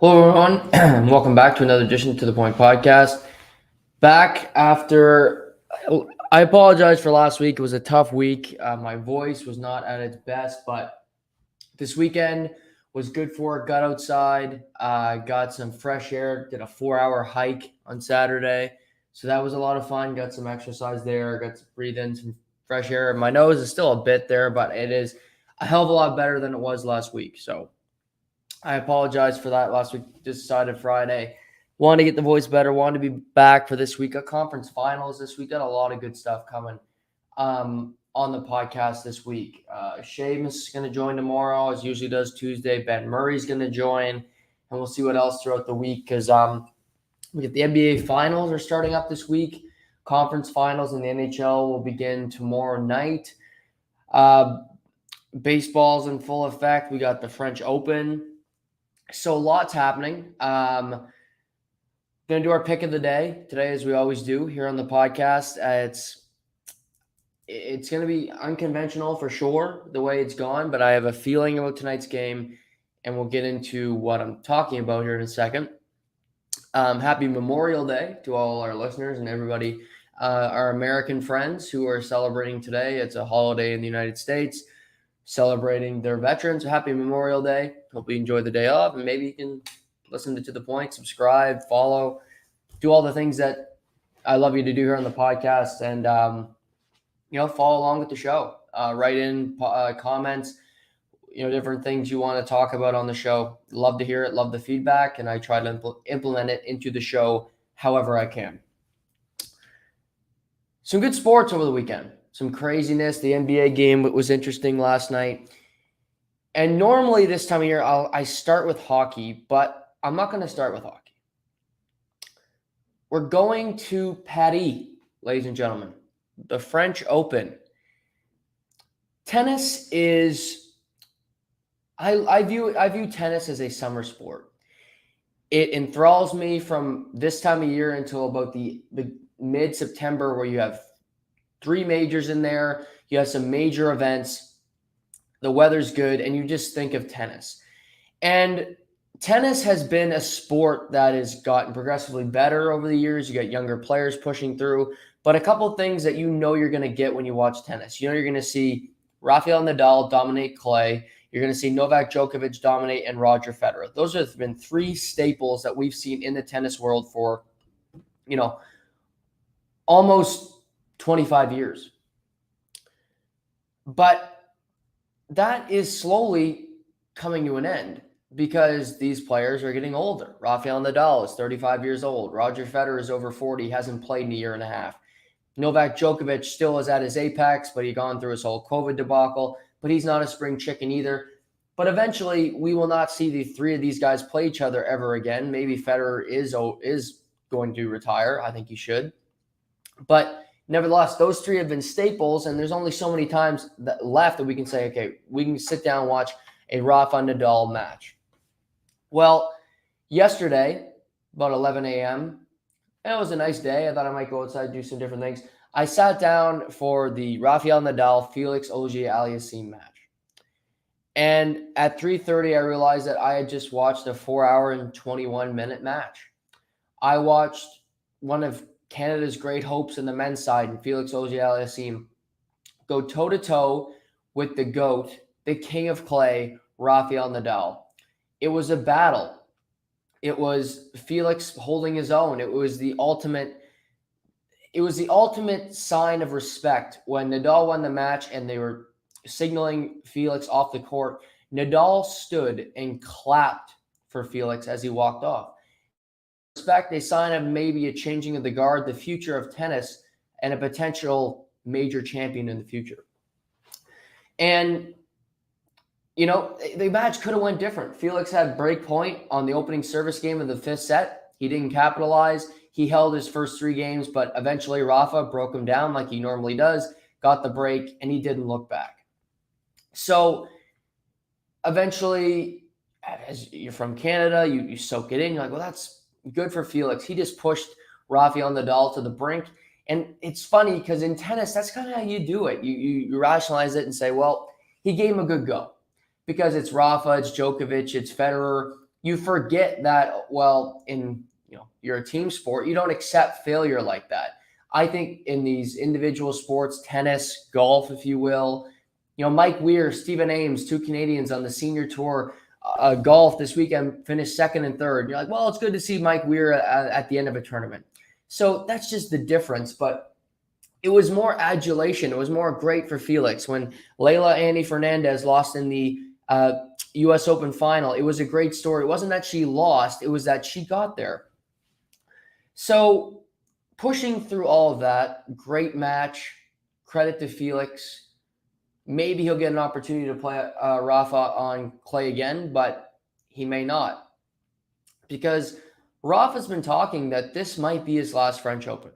Hello, everyone, and welcome back to another edition to the Point Podcast. Back after, I apologize for last week. It was a tough week. My voice was not at its best, but this weekend was good for it. Got outside, got some fresh air, did a 4 hour hike on Saturday. So that was a lot of fun. Got some exercise there, got to breathe in some fresh air. My nose is still a bit there, but it is a hell of a lot better than it was last week. So I apologize for that last week. Just decided Friday. Wanted to get the voice better. Wanted to be back for this week. Got conference finals this week. Got a lot of good stuff coming on the podcast this week. Seamus is going to join tomorrow, as usually does Tuesday. Ben Murray's going to join, and we'll see what else throughout the week because we get the NBA finals are starting up this week. Conference finals in the NHL will begin tomorrow night. Baseball's in full effect. We got the French Open. So lots happening. Going to do our pick of the day today, as we always do here on the podcast. It's going to be unconventional for sure, the way it's gone, but I have a feeling about tonight's game, and we'll get into what I'm talking about here in a second. Happy Memorial Day to all our listeners and everybody, our American friends who are celebrating today. It's a holiday in the United States, celebrating their veterans. Happy Memorial Day. Hope you enjoy the day off, and maybe you can listen to the point, subscribe, follow, do all the things that I love you to do here on the podcast, and follow along with the show. Write in comments, different things you want to talk about on the show. Love to hear it, love the feedback, and I try to implement it into the show however I can. Some good sports over the weekend. Some craziness. The NBA game was interesting last night. And normally this time of year, I start with hockey, but I'm not going to start with hockey. We're going to Paris, ladies and gentlemen, the French Open. Tennis is, I view tennis as a summer sport. It enthralls me from this time of year until about the mid-September, where you have 3 majors in there. You have some major events. The weather's good, and you just think of tennis. And tennis has been a sport that has gotten progressively better over the years. You got younger players pushing through. But a couple of things that you're going to get when you watch tennis. You're going to see Rafael Nadal dominate clay. You're going to see Novak Djokovic dominate and Roger Federer. Those have been 3 staples that we've seen in the tennis world for, almost 25 years. But that is slowly coming to an end because these players are getting older. Rafael Nadal is 35 years old. Roger Federer is over 40, hasn't played in a year and a half. Novak Djokovic still is at his apex, but he's gone through his whole COVID debacle, but he's not a spring chicken either. But eventually, we will not see the 3 of these guys play each other ever again. Maybe Federer is going to retire. I think he should. But nevertheless, those 3 have been staples, and there's only so many times left that we can say, okay, we can sit down and watch a Rafa Nadal match. Well, yesterday, about 11 a.m., it was a nice day. I thought I might go outside and do some different things. I sat down for the Rafael Nadal Felix Auger-Alassime match. And at 3:30, I realized that I had just watched a 4-hour and 21-minute match. I watched one of Canada's great hopes in the men's side, and Felix Auger-Alassime, go toe-to-toe with the GOAT, the king of clay, Rafael Nadal. It was a battle. It was Felix holding his own. It was the ultimate sign of respect when Nadal won the match and they were signaling Felix off the court. Nadal stood and clapped for Felix as he walked off. Respect, a sign of maybe a changing of the guard, the future of tennis, and a potential major champion in the future. And, the match could have went different. Felix had break point on the opening service game of the 5th set. He didn't capitalize. He held his first 3 games, but eventually Rafa broke him down like he normally does, got the break, and he didn't look back. So eventually, as you're from Canada, you soak it in. You're like, well, that's good for Felix. He just pushed Rafael Nadal to the brink. And it's funny because in tennis, that's kind of how you do it. You rationalize it and say, well, he gave him a good go because it's Rafa, it's Djokovic, it's Federer. you forget that, well, in you're a team sport, you don't accept failure like that. I think in these individual sports, tennis, golf, if you will, Mike Weir, Stephen Ames, two Canadians on the senior tour, golf this weekend finished second and third. You're like, well, it's good to see Mike Weir at the end of a tournament. So that's just the difference. But it was more adulation. It was more great for Felix when Leylah Annie Fernandez lost in the U.S. Open final. It was a great story. It wasn't that she lost. It was that she got there. So pushing through all of that, great match, credit to Felix. Maybe he'll get an opportunity to play Rafa on clay again, but he may not. Because Rafa's been talking that this might be his last French Open.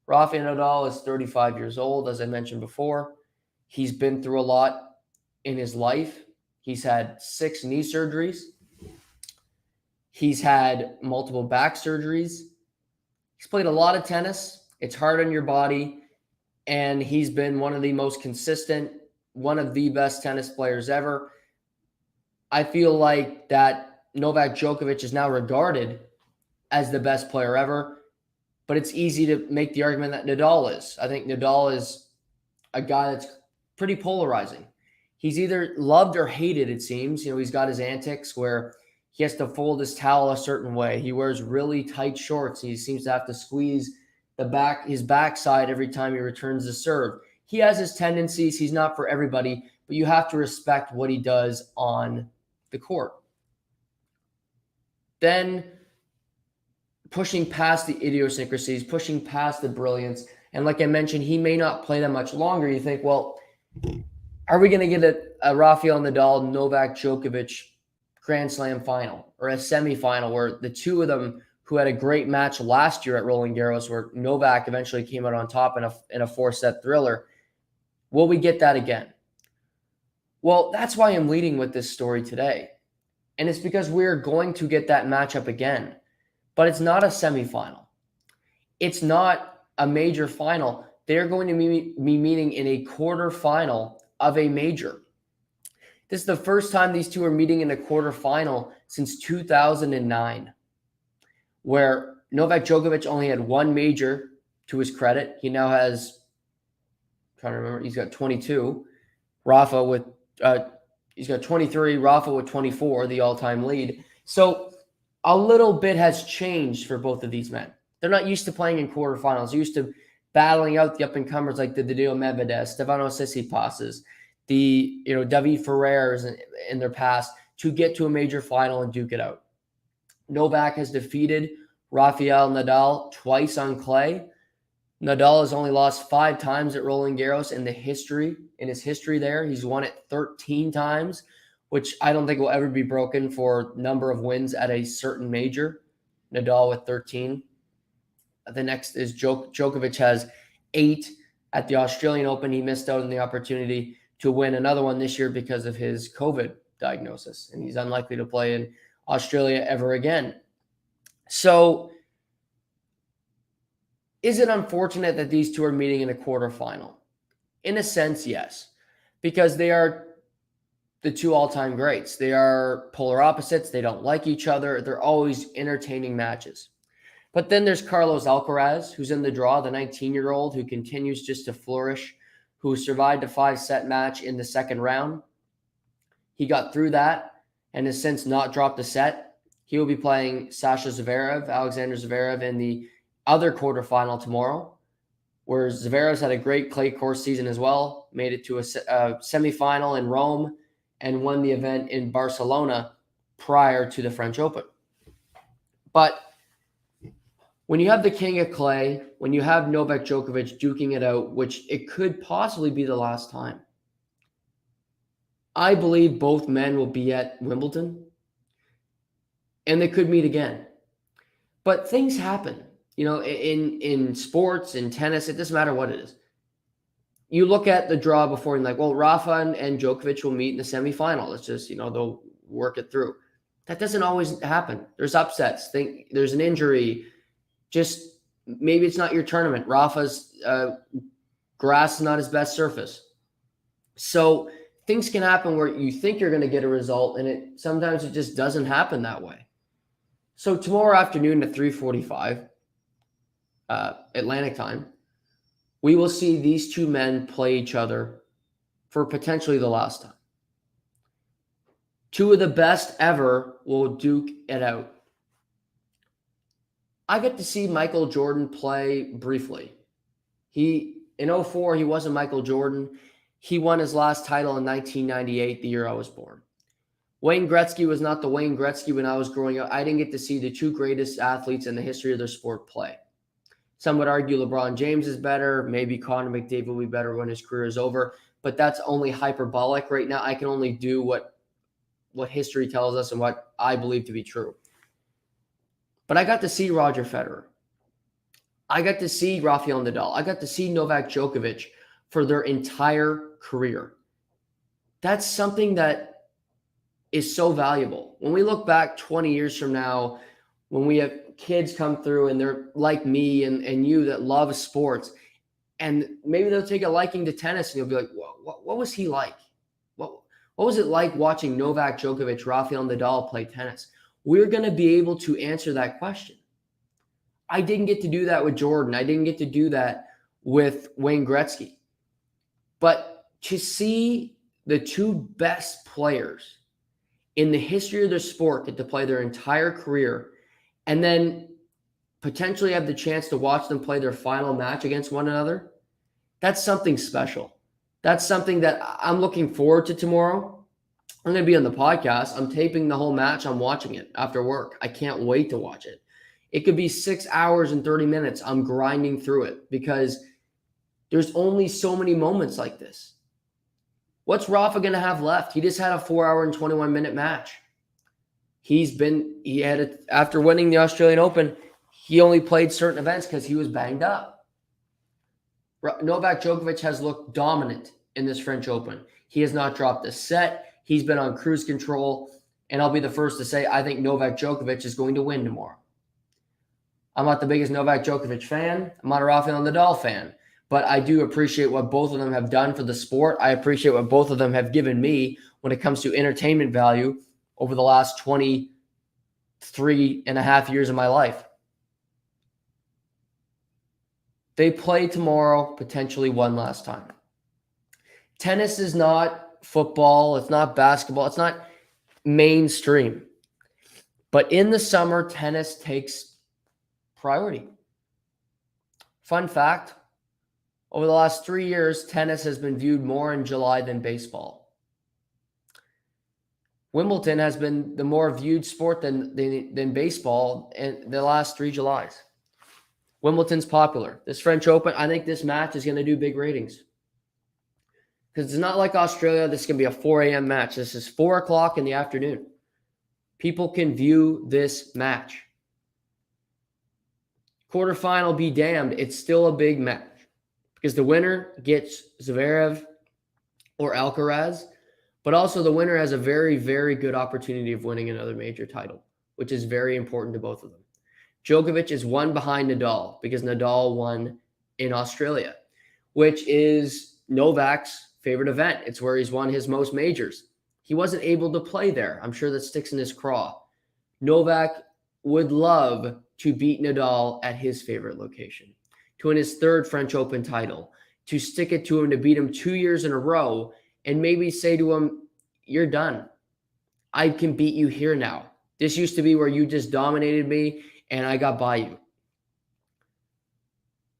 Rafael Nadal is 35 years old, as I mentioned before. He's been through a lot in his life. He's had 6 knee surgeries. He's had multiple back surgeries. He's played a lot of tennis. It's hard on your body. And he's been one of the most consistent, one of the best tennis players ever. I feel like that Novak Djokovic is now regarded as the best player ever, but it's easy to make the argument that Nadal is. I think Nadal is a guy that's pretty polarizing. He's either loved or hated, it seems. He's got his antics where he has to fold his towel a certain way. He wears really tight shorts. He seems to have to squeeze his backside every time he returns the serve. He has his tendencies. He's not for everybody, but you have to respect what he does on the court. Then pushing past the idiosyncrasies, pushing past the brilliance. And like I mentioned, he may not play that much longer. You think, well, are we going to get a Rafael Nadal, Novak Djokovic Grand Slam final or a semifinal where the two of them who had a great match last year at Roland Garros where Novak eventually came out on top in a 4-set thriller? Will we get that again? Well, that's why I'm leading with this story today. And it's because we're going to get that matchup again. But it's not a semifinal. It's not a major final. They're going to be meeting in a quarterfinal of a major. This is the first time these two are meeting in a quarterfinal since 2009, where Novak Djokovic only had one major to his credit. He now has, I'm trying to remember, he's got 22. Rafa with, he's got 23. Rafa with 24, the all-time lead. So a little bit has changed for both of these men. They're not used to playing in quarterfinals. They're used to battling out the up-and-comers like the Daniil Medvedev, Stefanos Tsitsipas's, the David Ferrer's in their past to get to a major final and duke it out. Novak has defeated Rafael Nadal twice on clay. Nadal has only lost 5 times at Roland Garros in his history there. He's won it 13 times, which I don't think will ever be broken for number of wins at a certain major. Nadal with 13. The next is Djokovic has 8 at the Australian Open. He missed out on the opportunity to win another one this year because of his COVID diagnosis, and he's unlikely to play in Australia ever again. So is it unfortunate that these two are meeting in a quarterfinal? In a sense, yes, because they are the two all-time greats. They are polar opposites. They don't like each other. They're always entertaining matches. But then there's Carlos Alcaraz, who's in the draw, the 19-year-old who continues just to flourish, who survived a 5-set match in the second round. He got through that and has since not dropped a set. He will be playing Alexander Zverev, in the other quarterfinal tomorrow, where Zverev's had a great clay court season as well, made it to a semifinal in Rome, and won the event in Barcelona prior to the French Open. But when you have the king of clay, when you have Novak Djokovic duking it out, which it could possibly be the last time, I believe both men will be at Wimbledon, and they could meet again. But things happen, in sports, in tennis, it doesn't matter what it is. You look at the draw before and like, well, Rafa and Djokovic will meet in the semifinal. It's just, they'll work it through. That doesn't always happen. There's upsets. There's an injury. Just maybe it's not your tournament. Rafa's grass is not his best surface. So things can happen where you think you're going to get a result, and sometimes it just doesn't happen that way. So tomorrow afternoon at 3:45 Atlantic time, we will see these two men play each other for potentially the last time. Two of the best ever will duke it out. I get to see Michael Jordan play briefly. In 2004, he wasn't Michael Jordan. He won his last title in 1998, the year I was born. Wayne Gretzky was not the Wayne Gretzky when I was growing up. I didn't get to see the two greatest athletes in the history of their sport play. Some would argue LeBron James is better. Maybe Connor McDavid will be better when his career is over. But that's only hyperbolic right now. I can only do what history tells us and what I believe to be true. But I got to see Roger Federer. I got to see Rafael Nadal. I got to see Novak Djokovic for their entire career. That's something that is so valuable. When we look back 20 years from now, when we have kids come through and they're like me and you that love sports, and maybe they'll take a liking to tennis and you'll be like, what was he like? What was it like watching Novak Djokovic, Rafael Nadal play tennis? We're going to be able to answer that question. I didn't get to do that with Jordan. I didn't get to do that with Wayne Gretzky. But to see the two best players in the history of their sport get to play their entire career and then potentially have the chance to watch them play their final match against one another, that's something special. That's something that I'm looking forward to tomorrow. I'm going to be on the podcast. I'm taping the whole match. I'm watching it after work. I can't wait to watch it. It could be 6 hours and 30 minutes. I'm grinding through it because there's only so many moments like this. What's Rafa going to have left? He just had a 4-hour and 21-minute match. After winning the Australian Open, he only played certain events because he was banged up. Novak Djokovic has looked dominant in this French Open. He has not dropped a set. He's been on cruise control. And I'll be the first to say, I think Novak Djokovic is going to win tomorrow. I'm not the biggest Novak Djokovic fan. I'm not a Rafael Nadal fan. But I do appreciate what both of them have done for the sport. I appreciate what both of them have given me when it comes to entertainment value over the last 23 and a half years of my life. They play tomorrow, potentially one last time. Tennis is not football. It's not basketball. It's not mainstream. But in the summer, tennis takes priority. Fun fact, over the last 3 years, tennis has been viewed more in July than baseball. Wimbledon has been the more viewed sport than baseball in the last 3 Julys. Wimbledon's popular. This French Open, I think this match is going to do big ratings. Because it's not like Australia. This is going to be a 4 a.m. match. This is 4 o'clock in the afternoon. People can view this match. Quarterfinal be damned. It's still a big match. Because the winner gets Zverev or Alcaraz. But also the winner has a very, very good opportunity of winning another major title, which is very important to both of them. Djokovic is one behind Nadal because Nadal won in Australia, which is Novak's favorite event. It's where he's won his most majors. He wasn't able to play there. I'm sure that sticks in his craw. Novak would love to beat Nadal at his favorite location, to win his third French Open title, to stick it to him, to beat him 2 years in a row, and maybe say to him, you're done. I can beat you here now. This used to be where you just dominated me and I got by you.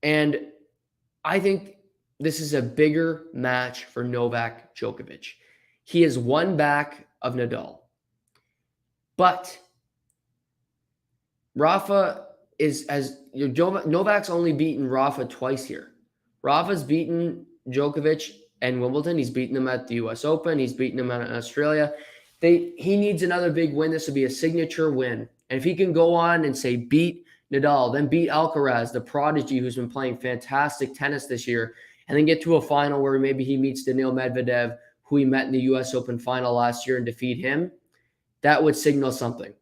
And I think this is a bigger match for Novak Djokovic. He is one back of Nadal. But Novak's only beaten Rafa twice here. Rafa's beaten Djokovic and Wimbledon. He's beaten them at the US Open. He's beaten them in Australia. He needs another big win. This would be a signature win. And if he can go on and say beat Nadal, then beat Alcaraz, the prodigy who's been playing fantastic tennis this year, and then get to a final where maybe he meets Daniil Medvedev, who he met in the US Open final last year, and defeat him, that would signal something.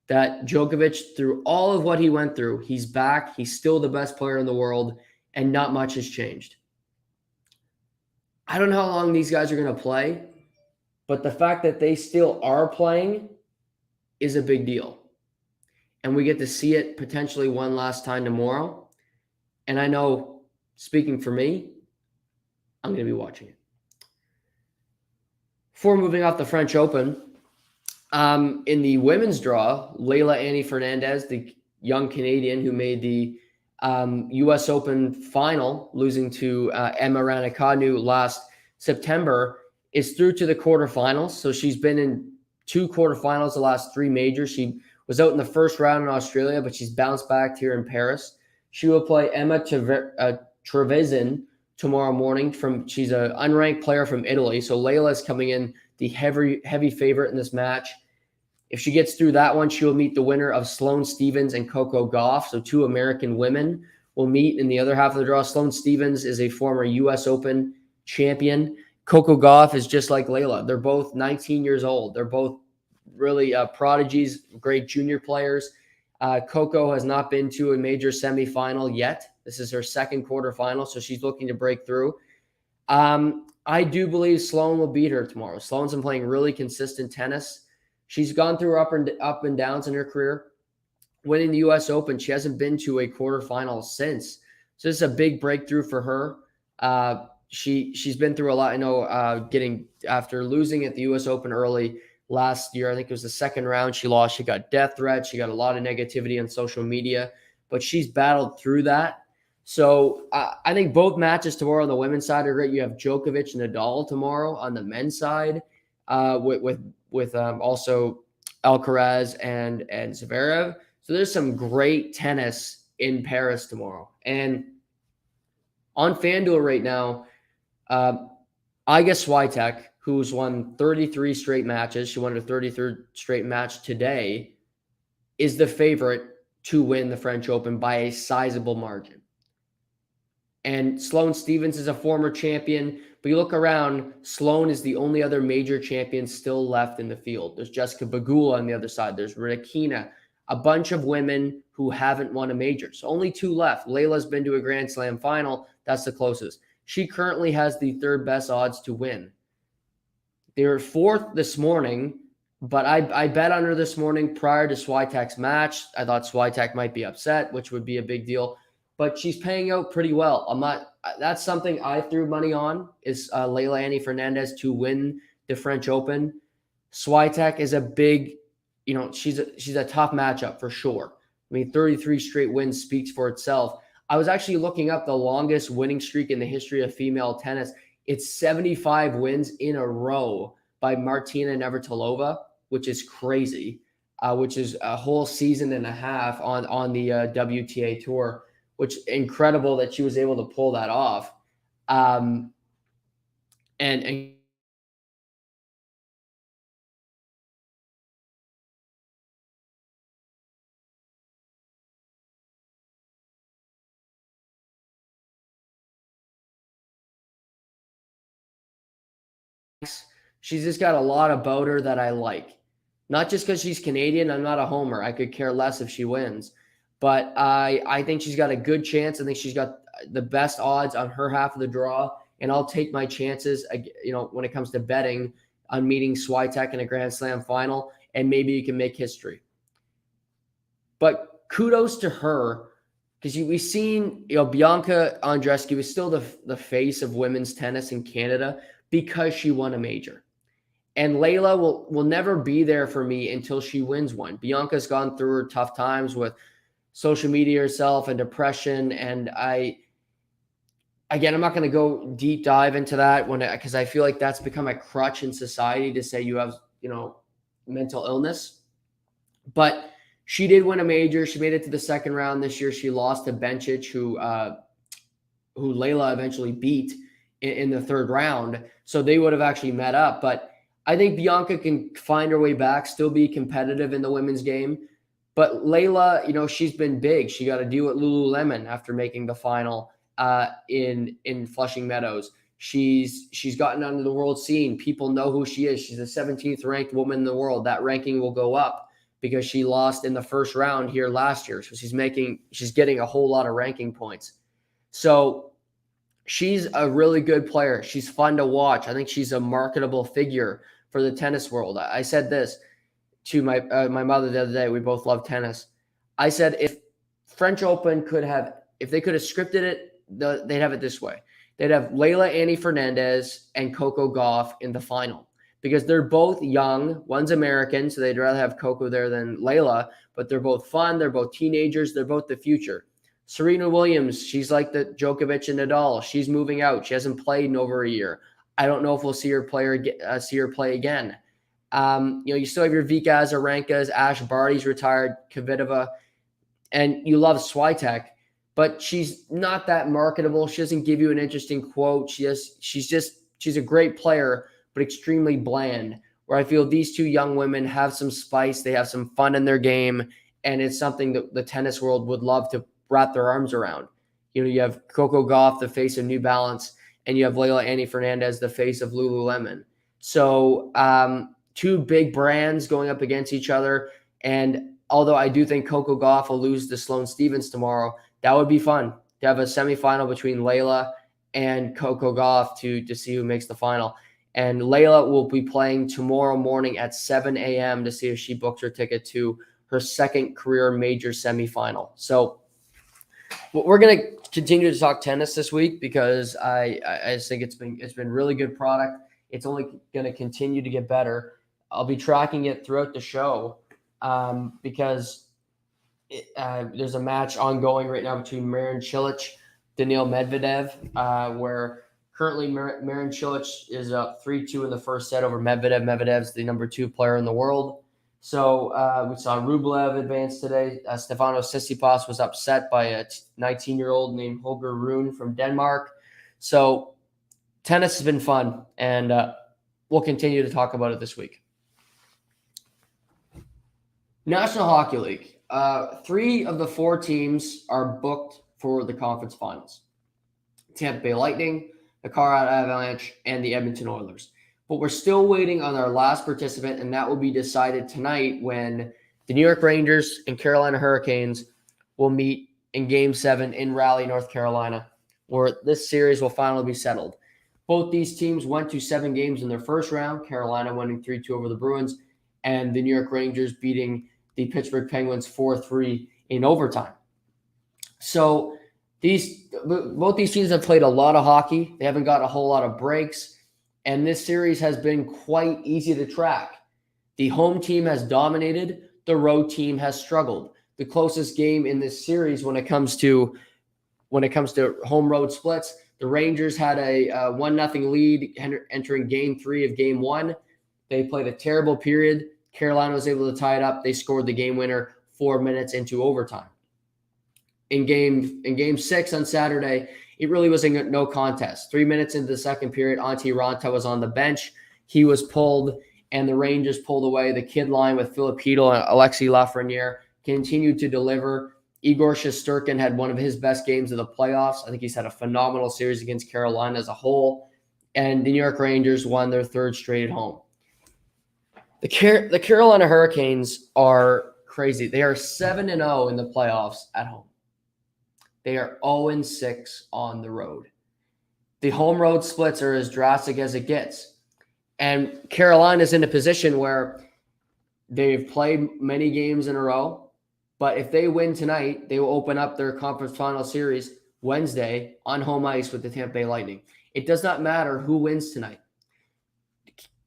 That Djokovic, through all of what he went through, he's back. He's still the best player in the world, and not much has changed. I don't know how long these guys are going to play, but the fact that they still are playing is a big deal. And we get to see it potentially one last time tomorrow. And I know, speaking for me, I'm going to be watching it. Before moving off the French Open, in the women's draw, Leila Annie Fernandez, the young Canadian who made the U.S. Open final, losing to Emma Raducanu last September, is through to the quarterfinals. So she's been in 2 quarterfinals the last 3 majors. She was out in the first round in Australia, but she's bounced back here in Paris. She will play Emma Trevisan tomorrow morning. She's an unranked player from Italy. So Leila is coming in the heavy favorite in this match. If she gets through that one, she will meet the winner of Sloane Stephens and Coco Gauff. So 2 American women will meet in the other half of the draw. Sloane Stephens is a former U.S. Open champion. Coco Gauff is just like Leila. They're both 19 years old. They're both really prodigies, great junior players. Coco has not been to a major semifinal yet. This is her second quarterfinal, so she's looking to break through. I do believe Sloane will beat her tomorrow. Sloane's been playing really consistent tennis. She's gone through up and downs in her career. Winning the U.S. Open, she hasn't been to a quarterfinal since. So this is a big breakthrough for her. She's been through a lot. I know getting after losing at the U.S. Open early last year, I think it was the second round she lost. She got death threats. She got a lot of negativity on social media, but she's battled through that. So I think both matches tomorrow on the women's side are great. You have Djokovic and Nadal tomorrow on the men's side, with also Alcaraz and Zverev. So there's some great tennis in Paris tomorrow. And on FanDuel right now, Iga Swiatek, who's won 33 straight matches, she won her 33rd straight match today, is the favorite to win the French Open by a sizable margin. And Sloane Stephens is a former champion, but you look around, Sloane is the only other major champion still left in the field. There's Jessica Pegula on the other side. There's Rybakina, a bunch of women who haven't won a major. So only 2 left. Leila's been to a Grand Slam final. That's the closest. She currently has the 3rd best odds to win. They were 4th this morning, but I bet on her this morning prior to Swiatek's match. I thought Swiatek might be upset, which would be a big deal. But she's paying out pretty well. That's something I threw money on, is Leila Annie Fernandez to win the French Open. Swiatek is a big, she's a tough matchup for sure. I mean, 33 straight wins speaks for itself. I was actually looking up the longest winning streak in the history of female tennis. It's 75 wins in a row by Martina Navratilova, which is crazy, which is a whole season and a half on the WTA tour. Which incredible that she was able to pull that off. And she's just got a lot about her that I like. Not just because she's Canadian. I'm not a homer. I could care less if she wins. But I think she's got a good chance. I think she's got the best odds on her half of the draw. And I'll take my chances, when it comes to betting on meeting Swiatek in a Grand Slam final. And maybe you can make history. But kudos to her, because we've seen, Bianca Andreescu is still the face of women's tennis in Canada because she won a major. And Leila will never be there for me until she wins one. Bianca's gone through her tough times with social media herself and depression. And I'm not going to go deep dive into that because I feel like that's become a crutch in society to say you have, mental illness. But she did win a major. She made it to the second round this year. She lost to Bencic, who Leila eventually beat in the 3rd round. So they would have actually met up. But I think Bianca can find her way back, still be competitive in the women's game. But Leila, she's been big. She got a deal at Lululemon after making the final in Flushing Meadows. She's gotten onto the world scene. People know who she is. She's the 17th ranked woman in the world. That ranking will go up because she lost in the first round here last year. So she's getting a whole lot of ranking points. So She's a really good player. She's fun to watch. I think she's a marketable figure for the tennis world. I said this to my mother the other day. We both love tennis. I said if French Open if they could have scripted it, they'd have it this way. They'd have Leylah Annie Fernandez and Coco Gauff in the final because they're both young. One's American, so they'd rather have Coco there than Leylah, but they're both fun. They're both teenagers. They're both the future. Serena Williams, she's like the Djokovic and Nadal. She's moving out. She hasn't played in over a year. I don't know if we'll see her play again. You still have your Vika Azarenkas, Ash Barty's retired, Kvitova, and you love Swiatek, but she's not that marketable. She doesn't give you an interesting quote. She's a great player, but extremely bland. Where I feel these two young women have some spice, they have some fun in their game, and it's something that the tennis world would love to wrap their arms around. You have Coco Gauff, the face of New Balance, and you have Leylah Annie Fernandez, the face of Lululemon. So two big brands going up against each other. And although I do think Coco Gauff will lose to Sloane Stephens tomorrow, that would be fun to have a semifinal between Leylah and Coco Gauff to see who makes the final. And Leylah will be playing tomorrow morning at 7 a.m. to see if she books her ticket to her second career major semifinal. So we're going to continue to talk tennis this week because I just think it's been really good product. It's only going to continue to get better. I'll be tracking it throughout the show because there's a match ongoing right now between Marin Cilic, Daniil Medvedev, where currently Marin Cilic is up 3-2 in the first set over Medvedev. Medvedev's the number 2 player in the world. So we saw Rublev advance today. Stefanos Tsitsipas was upset by a 19-year-old named Holger Rune from Denmark. So tennis has been fun, and we'll continue to talk about it this week. National Hockey League. 3 of the 4 teams are booked for the conference finals. Tampa Bay Lightning, the Colorado Avalanche, and the Edmonton Oilers. But we're still waiting on our last participant, and that will be decided tonight when the New York Rangers and Carolina Hurricanes will meet in Game 7 in Raleigh, North Carolina, where this series will finally be settled. Both these teams went to 7 games in their first round, Carolina winning 3-2 over the Bruins, and the New York Rangers beating the Pittsburgh Penguins 4-3 in overtime. So both these teams have played a lot of hockey. They haven't got a whole lot of breaks. And this series has been quite easy to track. The home team has dominated. The road team has struggled. The closest game in this series when it comes to home road splits, the Rangers had a 1-0 lead entering Game 3 of Game 1. They played a terrible period. Carolina was able to tie it up. They scored the game winner 4 minutes into overtime. In game 6 on Saturday, it really was no contest. 3 minutes into the second period, Antti Ranta was on the bench. He was pulled, and the Rangers pulled away. The kid line with Philip Hedl and Alexis Lafreniere continued to deliver. Igor Shesterkin had one of his best games of the playoffs. I think he's had a phenomenal series against Carolina as a whole. And the New York Rangers won their 3rd straight at home. The Carolina Hurricanes are crazy. They are 7-0 in the playoffs at home. They are 0-6 on the road. The home road splits are as drastic as it gets. And Carolina's in a position where they've played many games in a row, but if they win tonight, they will open up their conference final series Wednesday on home ice with the Tampa Bay Lightning. It does not matter who wins tonight.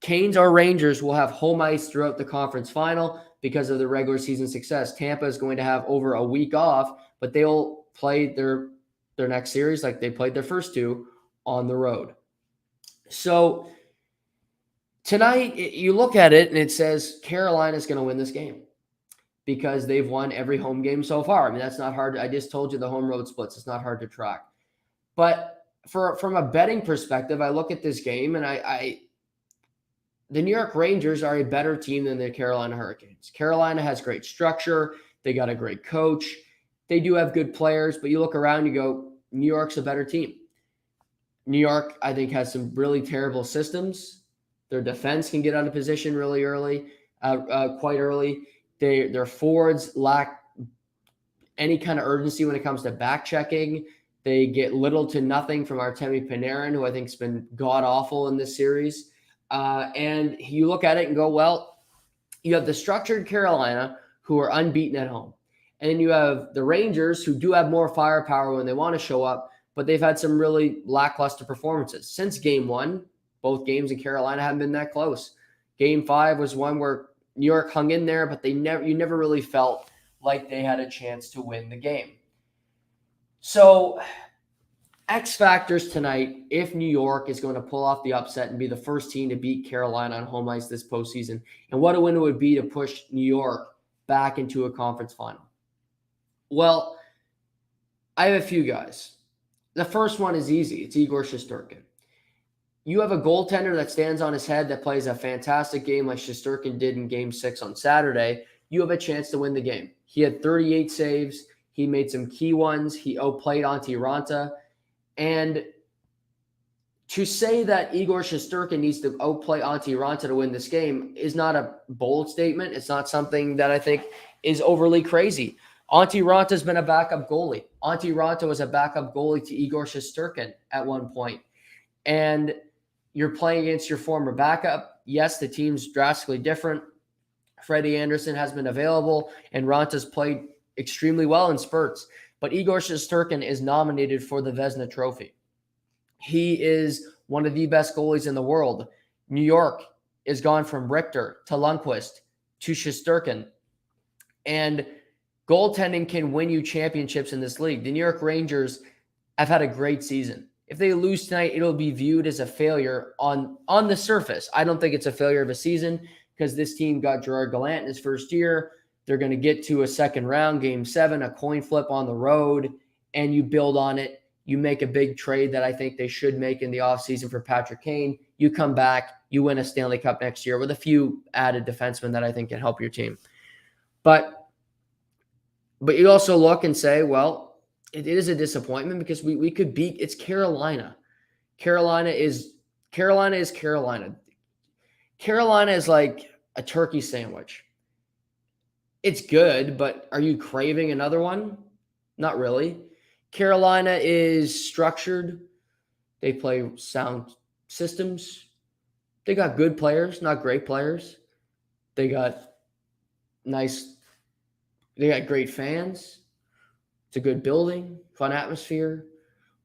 Canes or Rangers will have home ice throughout the conference final because of the regular season success. Tampa is going to have over a week off, but they'll play their next series like they played their first 2 on the road. So tonight, you look at it and it says Carolina's going to win this game because they've won every home game so far. I mean, that's not hard. I just told you the home road splits. It's not hard to track. But from a betting perspective, I look at this game and the New York Rangers are a better team than the Carolina Hurricanes. Carolina has great structure. They got a great coach. They do have good players, but you look around, you go, New York's a better team. New York, I think, has some really terrible systems. Their defense can get out of position really early, quite early. Their forwards lack any kind of urgency when it comes to back checking. They get little to nothing from Artemi Panarin, who I think has been god-awful in this series. And you look at it and go, well, you have the structured Carolina, who are unbeaten at home. And then you have the Rangers, who do have more firepower when they want to show up, but they've had some really lackluster performances. Since game one, both games in Carolina haven't been that close. Game 5 was one where New York hung in there, but you never really felt like they had a chance to win the game. So X factors tonight, if New York is going to pull off the upset and be the first team to beat Carolina on home ice this postseason, and what a win it would be to push New York back into a conference final. Well, I have a few guys. The first one is easy. It's Igor Shesterkin. You have a goaltender that stands on his head that plays a fantastic game like Shesterkin did in Game 6 on Saturday. You have a chance to win the game. He had 38 saves. He made some key ones. He outplayed Antti Raanta. And to say that Igor Shesterkin needs to outplay Antti Raanta to win this game is not a bold statement. It's not something that I think is overly crazy. Antti Ranta's been a backup goalie. Antti Raanta was a backup goalie to Igor Shesterkin at one point. And you're playing against your former backup. Yes, the team's drastically different. Freddie Anderson has been available, and Ranta's played extremely well in spurts. But Igor Shesterkin is nominated for the Vezina Trophy. He is one of the best goalies in the world. New York is gone from Richter to Lundqvist to Shesterkin. And goaltending can win you championships in this league. The New York Rangers have had a great season. If they lose tonight, it'll be viewed as a failure on the surface. I don't think it's a failure of a season because this team got Gerard Gallant in his first year. They're going to get to a second round, Game 7, a coin flip on the road, and you build on it. You make a big trade that I think they should make in the offseason for Patrick Kane. You come back, you win a Stanley Cup next year with a few added defensemen that I think can help your team. But you also look and say, well, it is a disappointment because we could beat – it's Carolina. Carolina is Carolina. Carolina is like a turkey sandwich. It's good, but are you craving another one? Not really. Carolina is structured. They play sound systems. They got good players, not great players. They got great fans. It's a good building, fun atmosphere.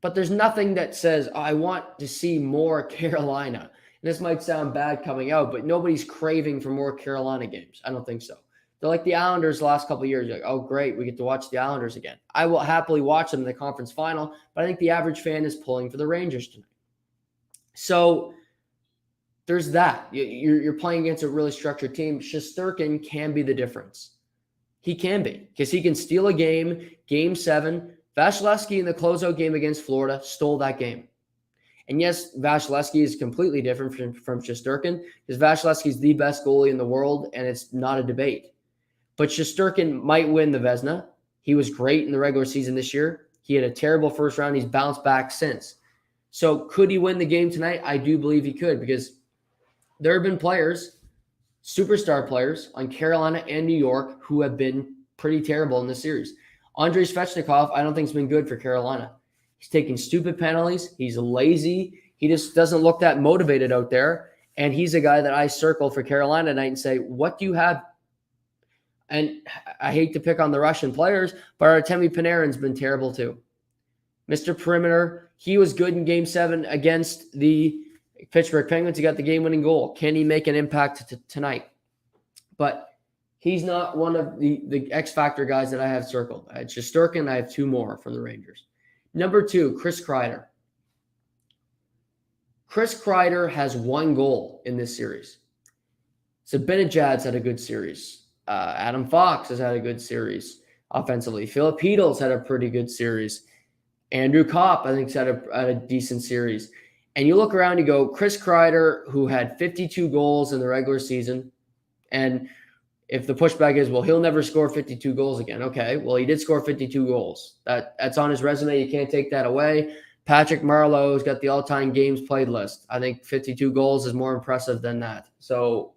But there's nothing that says, I want to see more Carolina. And this might sound bad coming out, but nobody's craving for more Carolina games. I don't think so. They're like the Islanders the last couple of years. You're like, oh, great, we get to watch the Islanders again. I will happily watch them in the conference final, but I think the average fan is pulling for the Rangers tonight. So there's that. You're playing against a really structured team. Shesterkin can be the difference. He can be because he can steal a game, Game 7. Vasilevsky in the closeout game against Florida stole that game. And yes, Vasilevsky is completely different from Shesterkin because Vasilevsky is the best goalie in the world, and it's not a debate. But Shesterkin might win the Vezina. He was great in the regular season this year. He had a terrible first round. He's bounced back since. So could he win the game tonight? I do believe he could because there have been players, superstar players on Carolina and New York who have been pretty terrible in this series. Andrei Svechnikov, I don't think has been good for Carolina. He's taking stupid penalties. He's lazy. He just doesn't look that motivated out there. And he's a guy that I circle for Carolina tonight and say, what do you have? And I hate to pick on the Russian players, but Artemi Panarin's been terrible too. Mr. Perimeter, he was good in Game 7 against the Pittsburgh Penguins. He got the game-winning goal. Can he make an impact tonight? But he's not one of the X-Factor guys that I have circled. I had Shesterkin. I have 2 more from the Rangers. Number 2, Chris Kreider. Chris Kreider has 1 goal in this series. Zibanejad's had a good series. Adam Fox has had a good series offensively. Philip Hedl's had a pretty good series. Andrew Kopp, I think, has had a decent series. And you look around, you go, Chris Kreider, who had 52 goals in the regular season, and if the pushback is, well, he'll never score 52 goals again. Okay, well, he did score 52 goals. That's on his resume. You can't take that away. Patrick Marleau's got the all-time games played list. I think 52 goals is more impressive than that. So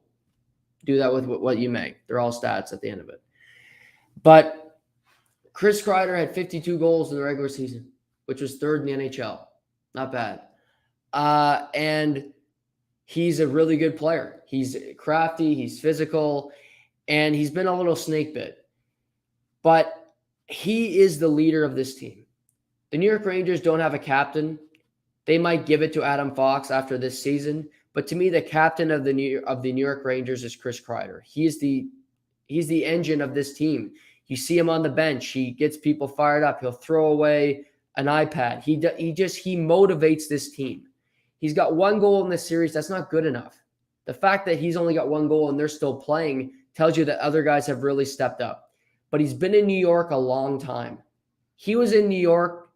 do that with what you may. They're all stats at the end of it. But Chris Kreider had 52 goals in the regular season. which was third in the NHL. Not bad. And he's a really good player. He's crafty, he's physical, and he's been a little snake bit. But he is the leader of this team. The New York Rangers don't have a captain. They might give it to Adam Fox after this season, but to me, the captain of the New York Rangers is Chris Kreider. He's the engine of this team. You see him on the bench. He gets people fired up. He'll throw away an iPad. He motivates this team. He's got one goal in this series. That's not good enough. The fact that he's only got one goal and they're still playing tells you that other guys have really stepped up. But he's been in New York a long time. He was in New York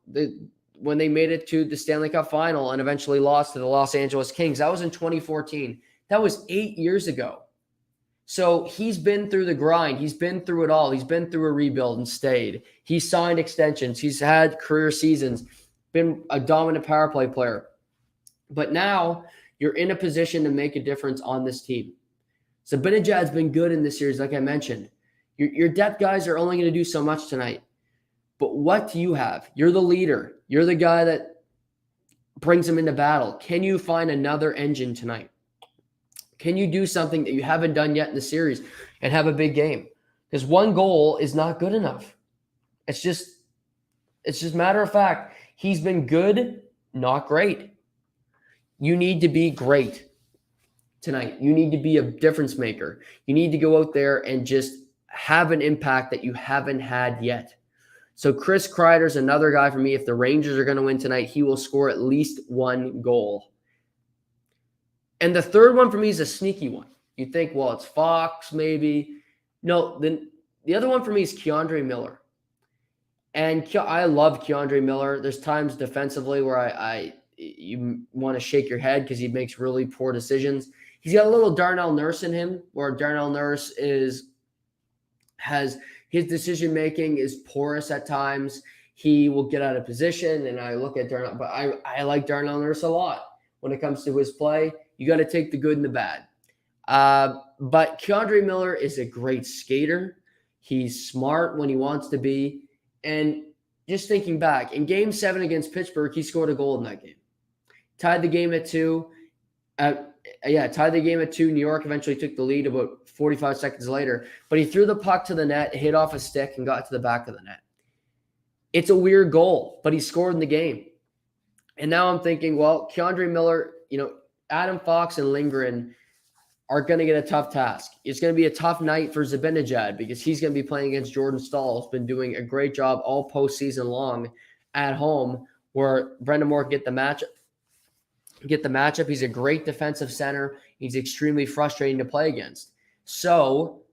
when they made it to the Stanley Cup final and eventually lost to the Los Angeles Kings. That was in 2014. That was 8 years ago. So he's been through the grind. He's been through it all. He's been through a rebuild and stayed. He's signed extensions. He's had career seasons, been a dominant power play player. But now you're in a position to make a difference on this team. Zibanejad's been good in this series, like I mentioned. Your depth guys are only going to do so much tonight. But what do you have? You're the leader. You're the guy that brings them into battle. Can you find another engine tonight? Can you do something that you haven't done yet in the series and have a big game? Because one goal is not good enough. It's just matter of fact. He's been good, not great. You need to be great tonight. You need to be a difference maker. You need to go out there and just have an impact that you haven't had yet. So Chris Kreider's another guy for me. If the Rangers are going to win tonight, he will score at least one goal. And the third one for me is a sneaky one. You think, well, it's Fox maybe. No, then the other one for me is K'Andre Miller. And I love K'Andre Miller. There's times defensively where you want to shake your head because he makes really poor decisions. He's got a little Darnell Nurse in him, where Darnell Nurse has his decision-making is porous at times. He will get out of position, and I look at Darnell, but I like Darnell Nurse a lot when it comes to his play. You got to take the good and the bad. But K'Andre Miller is a great skater. He's smart when he wants to be. And just thinking back, in Game 7 against Pittsburgh, he scored a goal in that game. Tied the game at 2. Tied the game at 2. New York eventually took the lead about 45 seconds later. But he threw the puck to the net, hit off a stick, and got to the back of the net. It's a weird goal, but he scored in the game. And now I'm thinking, well, K'Andre Miller, Adam Fox and Lindgren are going to get a tough task. It's going to be a tough night for Zibanejad because he's going to be playing against Jordan Staal, who's been doing a great job all postseason long at home, where Brendan Moore get the matchup. He's a great defensive center. He's extremely frustrating to play against. So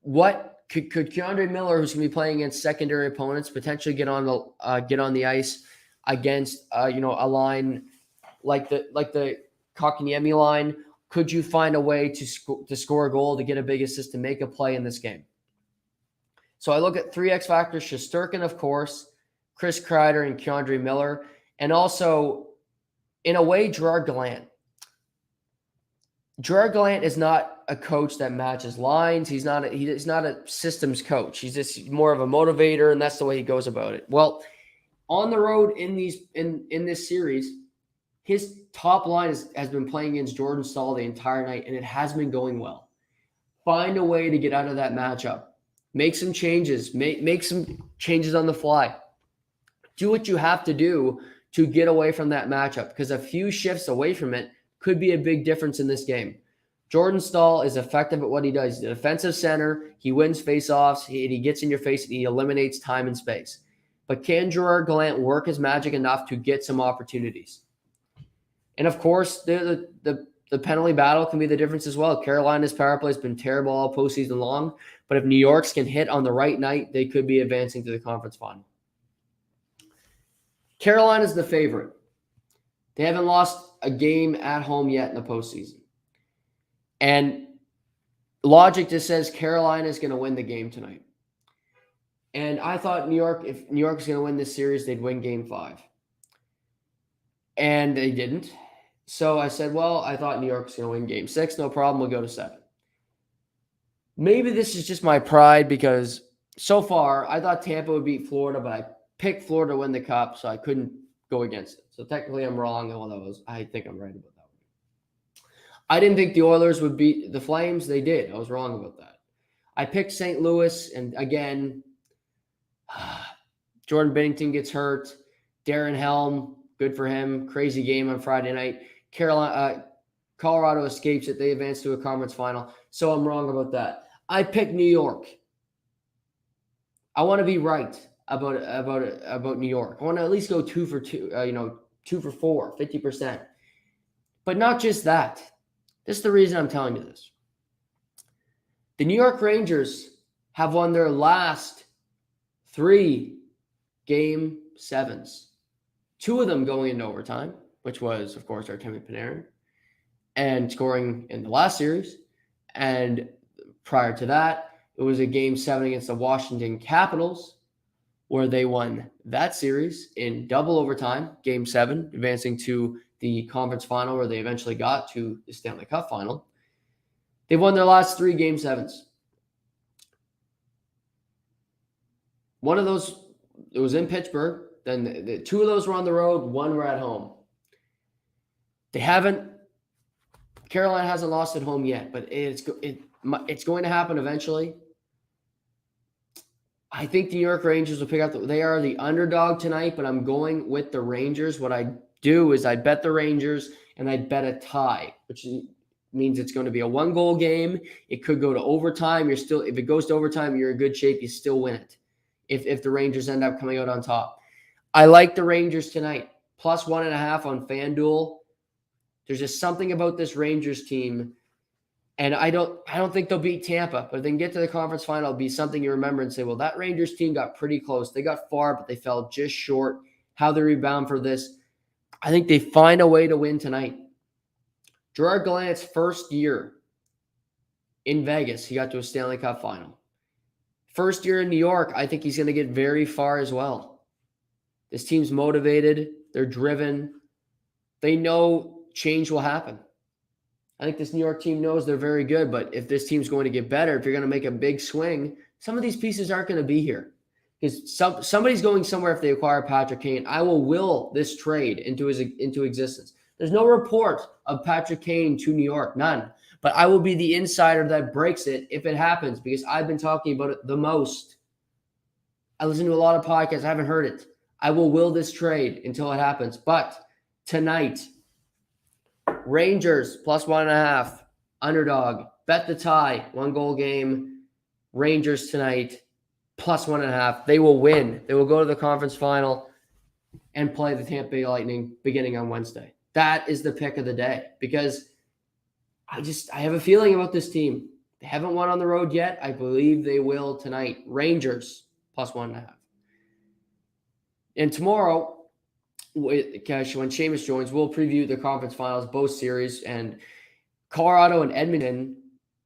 what could K'Andre Miller, who's going to be playing against secondary opponents, potentially get on the ice against a line like the Kotkaniemi line? Could you find a way to score a goal, to get a big assist, to make a play in this game? So I look at 3 X factors: Shesterkin, of course, Chris Kreider, and K'Andre Miller, and also, in a way, Gerard Gallant. Gerard Gallant is not a coach that matches lines. He's not a systems coach. He's just more of a motivator, and that's the way he goes about it. Well, on the road in this series, his top line has been playing against Jordan Staal the entire night, and it has been going well. Find a way to get out of that matchup. Make some changes. Make some changes on the fly. Do what you have to do to get away from that matchup, because a few shifts away from it could be a big difference in this game. Jordan Staal is effective at what he does. He's a defensive center. He wins faceoffs. He gets in your face, and he eliminates time and space. But can Gerard Gallant work his magic enough to get some opportunities? And of course, the penalty battle can be the difference as well. Carolina's power play has been terrible all postseason long, but if New York's can hit on the right night, they could be advancing to the conference final. Carolina's the favorite. They haven't lost a game at home yet in the postseason. And logic just says Carolina is going to win the game tonight. And I thought if New York's going to win this series, they'd win Game 5. And they didn't. So I said, well, I thought New York's going to win Game 6. No problem. We'll go to 7. Maybe this is just my pride, because so far I thought Tampa would beat Florida, but picked Florida to win the Cup, so I couldn't go against it. So technically I'm wrong, although I think I'm right about that one. I didn't think the Oilers would beat the Flames. They did. I was wrong about that. I picked St. Louis, and again, Jordan Binnington gets hurt. Darren Helm, good for him. Crazy game on Friday night. Colorado escapes it. They advance to a conference final. So I'm wrong about that. I picked New York. I want to be right about New York. I want to at least go 2 for 2, 2 for 4, 50%. But not just that. This is the reason I'm telling you this. The New York Rangers have won their last 3 Game 7s. 2 of them going into overtime, which was, of course, Artemi Panarin, and scoring in the last series. And prior to that, it was a Game 7 against the Washington Capitals, where they won that series in double overtime, Game 7, advancing to the conference final, where they eventually got to the Stanley Cup final. They've won their last 3 Game 7s. One of those, it was in Pittsburgh. Then the 2 of those were on the road. 1 were at home. Carolina hasn't lost at home yet, but it's going to happen eventually. I think the New York Rangers will pick up. They are the underdog tonight, but I'm going with the Rangers. What I do is I bet the Rangers, and I bet a tie, which means it's going to be a 1-goal game. It could go to overtime. If it goes to overtime, you're in good shape. You still win it. If the Rangers end up coming out on top. I like the Rangers tonight. Plus 1.5 on FanDuel. There's just something about this Rangers team. And I don't think they'll beat Tampa. But if they can get to the conference final, it'll be something you remember and say, well, that Rangers team got pretty close. They got far, but they fell just short. How they rebound for this. I think they find a way to win tonight. Gerard Gallant's first year in Vegas, he got to a Stanley Cup final. First year in New York, I think he's going to get very far as well. This team's motivated. They're driven. They know change will happen. I think this New York team knows they're very good, but if this team's going to get better, if you're going to make a big swing, some of these pieces aren't going to be here. Because somebody's going somewhere if they acquire Patrick Kane. I will will this trade into existence. There's no report of Patrick Kane to New York, none. But I will be the insider that breaks it if it happens, because I've been talking about it the most. I listen to a lot of podcasts. I haven't heard it. I will will this trade until it happens. But tonight, Rangers plus 1.5, underdog. Bet the tie, 1-goal game. Rangers tonight, plus 1.5. They will win. They will go to the conference final and play the Tampa Bay Lightning beginning on Wednesday. That is the pick of the day, because I have a feeling about this team. They haven't won on the road yet. I believe they will tonight. Rangers plus 1.5. And tomorrow, when Seamus joins, we'll preview the conference finals, both series. And Colorado and Edmonton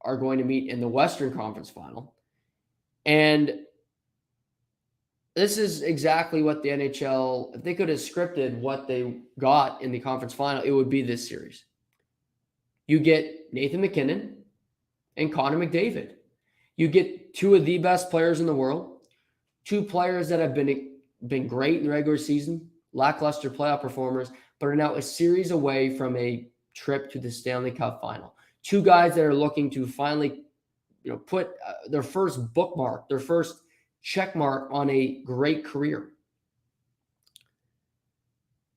are going to meet in the Western Conference final. And this is exactly what the NHL, if they could have scripted what they got in the conference final, it would be this series. You get Nathan MacKinnon and Connor McDavid. You get 2 of the best players in the world, 2 players that have been great in the regular season, lackluster playoff performers, but are now a series away from a trip to the Stanley Cup final. 2 guys that are looking to finally, put their first bookmark, their first check mark on a great career.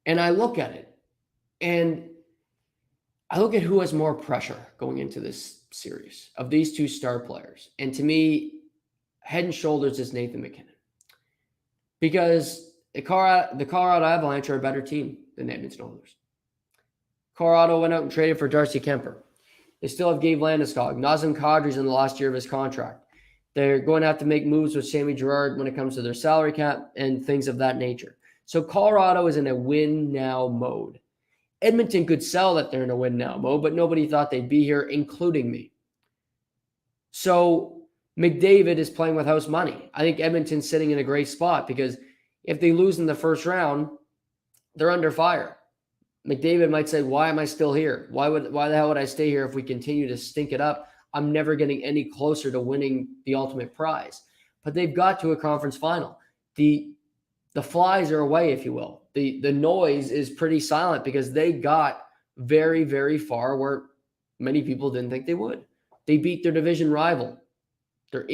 And I look at it, and I look at who has more pressure going into this series of these 2 star players. And to me, head and shoulders is Nathan MacKinnon. Because the Colorado Avalanche are a better team than the Edmonton Oilers. Colorado went out and traded for Darcy Kemper. They still have Gabe Landeskog. Nazem Kadri's in the last year of his contract. They're going to have to make moves with Sammy Girard when it comes to their salary cap and things of that nature. So Colorado is in a win-now mode. Edmonton could sell that they're in a win-now mode, but nobody thought they'd be here, including me. So McDavid is playing with house money. I think Edmonton's sitting in a great spot, because if they lose in the first round, they're under fire. McDavid might say, why am I still here? Why the hell would I stay here if we continue to stink it up? I'm never getting any closer to winning the ultimate prize. But they've got to a conference final. The The flies are away, if you will. The noise is pretty silent because they got very, very far where many people didn't think they would. They beat their division rival, their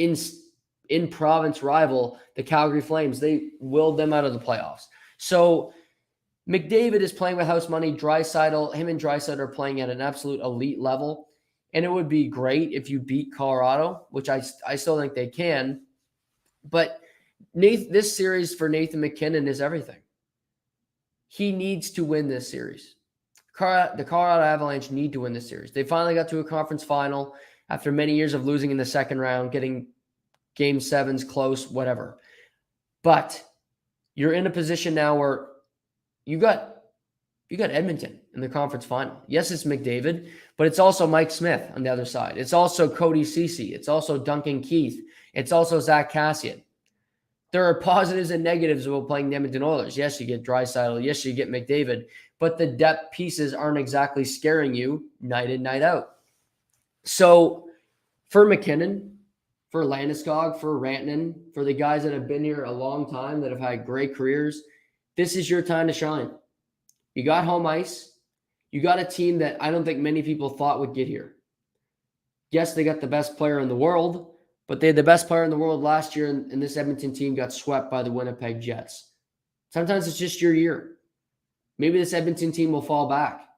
in-province rival, the Calgary Flames. They willed them out of the playoffs. So McDavid is playing with house money. Him and Draisaitl are playing at an absolute elite level. And it would be great if you beat Colorado, which I still think they can. But this series for Nathan MacKinnon is everything. He needs to win this series. The Colorado Avalanche need to win this series. They finally got to a conference final after many years of losing in the second round, getting game 7s close, whatever. But you're in a position now where you got Edmonton in the conference final. Yes, it's McDavid, but it's also Mike Smith on the other side. It's also Cody Ceci. It's also Duncan Keith. It's also Zach Kassian. There are positives and negatives about playing the Edmonton Oilers. Yes, you get Draisaitl. Yes, you get McDavid. But the depth pieces aren't exactly scaring you night in, night out. So for McKinnon, for Landeskog, for Rantanen, for the guys that have been here a long time, that have had great careers, this is your time to shine. You got home ice. You got a team that I don't think many people thought would get here. Yes, they got the best player in the world, but they had the best player in the world last year, and this Edmonton team got swept by the Winnipeg Jets. Sometimes it's just your year. Maybe this Edmonton team will fall back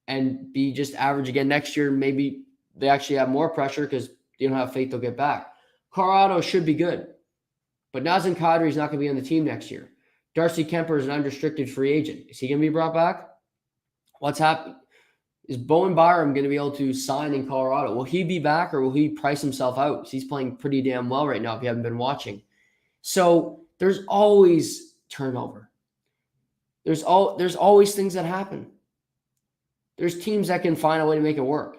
and be just average again next year. Maybe they actually have more pressure because they don't have faith they'll get back. Colorado should be good, but Nazem Kadri is not going to be on the team next year. Darcy Kemper is an unrestricted free agent. Is he going to be brought back? What's happening? Is Bowen Byram going to be able to sign in Colorado? Will he be back or will he price himself out? He's playing pretty damn well right now if you haven't been watching. So there's always turnover. There's always things that happen. There's teams that can find a way to make it work.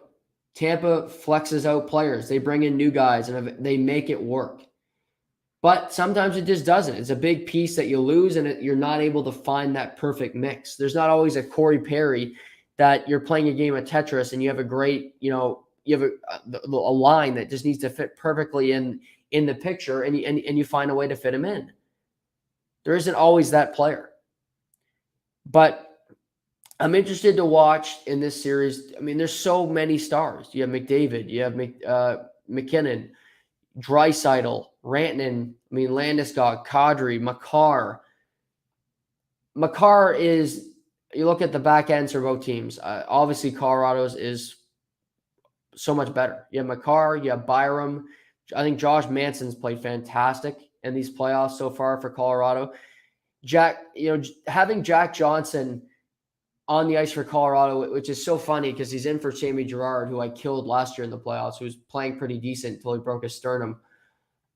Tampa flexes out players. They bring in new guys and they make it work. But sometimes it just doesn't. It's a big piece that you lose and you're not able to find that perfect mix. There's not always a Corey Perry that you're playing a game of Tetris and you have a great, you have a line that just needs to fit perfectly in the picture and you find a way to fit him in. There isn't always that player. But I'm interested to watch in this series. I mean, there's so many stars. You have McDavid, you have McKinnon, Draisaitl, Rantanen, Landeskog, Kadri, Makar is, you look at the back ends for both teams. Obviously, Colorado's is so much better. You have Makar, you have Byram. I think Josh Manson's played fantastic in these playoffs so far for Colorado. Having Jack Johnson on the ice for Colorado, which is so funny because he's in for Jamie Girard, who I killed last year in the playoffs, who was playing pretty decent until he broke his sternum.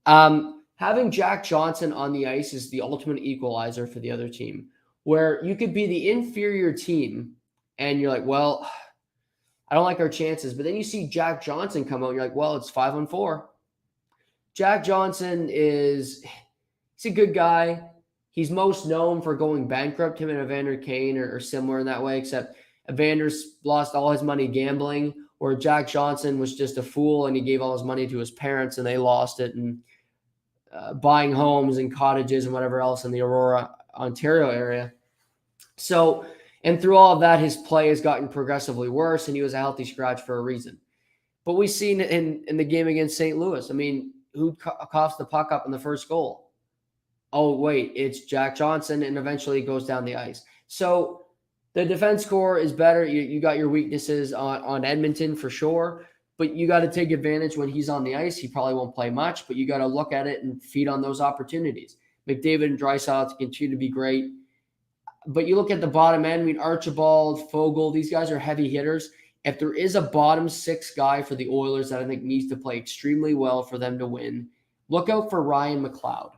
Having Jack Johnson on the ice is the ultimate equalizer for the other team, where you could be the inferior team and you're like, well, I don't like our chances. But then you see Jack Johnson come out and you're like, well, it's 5-on-4. Jack Johnson he's a good guy. He's most known for going bankrupt. Him and Evander Kane are similar in that way, except Evander's lost all his money gambling, where Jack Johnson was just a fool and he gave all his money to his parents and they lost it and buying homes and cottages and whatever else in the Aurora, Ontario area. So, and through all of that, his play has gotten progressively worse and he was a healthy scratch for a reason. But we've seen it in the game against St. Louis. I mean, who coughs the puck up in the first goal? Oh, wait, it's Jack Johnson, and eventually it goes down the ice. So the defense core is better. You got your weaknesses on Edmonton for sure, but you got to take advantage when he's on the ice. He probably won't play much, but you got to look at it and feed on those opportunities. McDavid and Draisaitl continue to be great. But you look at the bottom end, Archibald, Fogle, these guys are heavy hitters. If there is a bottom six guy for the Oilers that I think needs to play extremely well for them to win, look out for Ryan McLeod.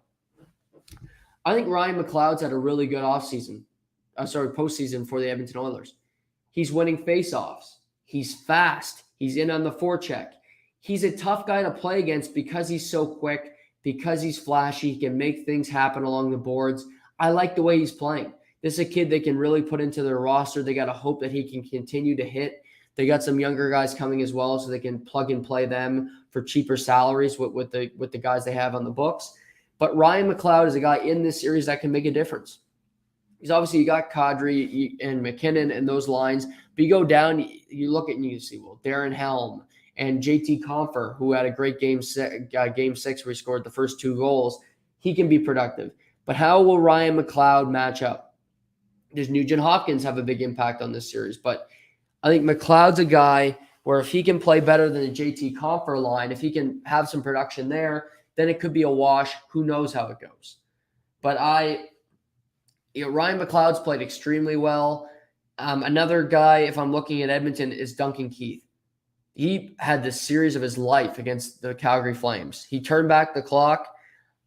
I think Ryan McLeod's had a really good postseason for the Edmonton Oilers. He's winning faceoffs. He's fast. He's in on the forecheck. He's a tough guy to play against because he's so quick, because he's flashy. He can make things happen along the boards. I like the way he's playing. This is a kid they can really put into their roster. They got to hope that he can continue to hit. They got some younger guys coming as well, so they can plug and play them for cheaper salaries with the guys they have on the books. But Ryan McLeod is a guy in this series that can make a difference. Because obviously you got Kadri and McKinnon and those lines, but you go down, you look at and you see, well, Darren Helm and JT Compher, who had a great game six where he scored the first 2 goals. He can be productive. But how will Ryan McLeod match up? Does Nugent Hopkins have a big impact on this series? But I think McLeod's a guy where if he can play better than the JT Compher line, if he can have some production there, then it could be a wash. Who knows how it goes? But Ryan McLeod's played extremely well. Another guy, if I'm looking at Edmonton, is Duncan Keith. He had the series of his life against the Calgary Flames. He turned back the clock.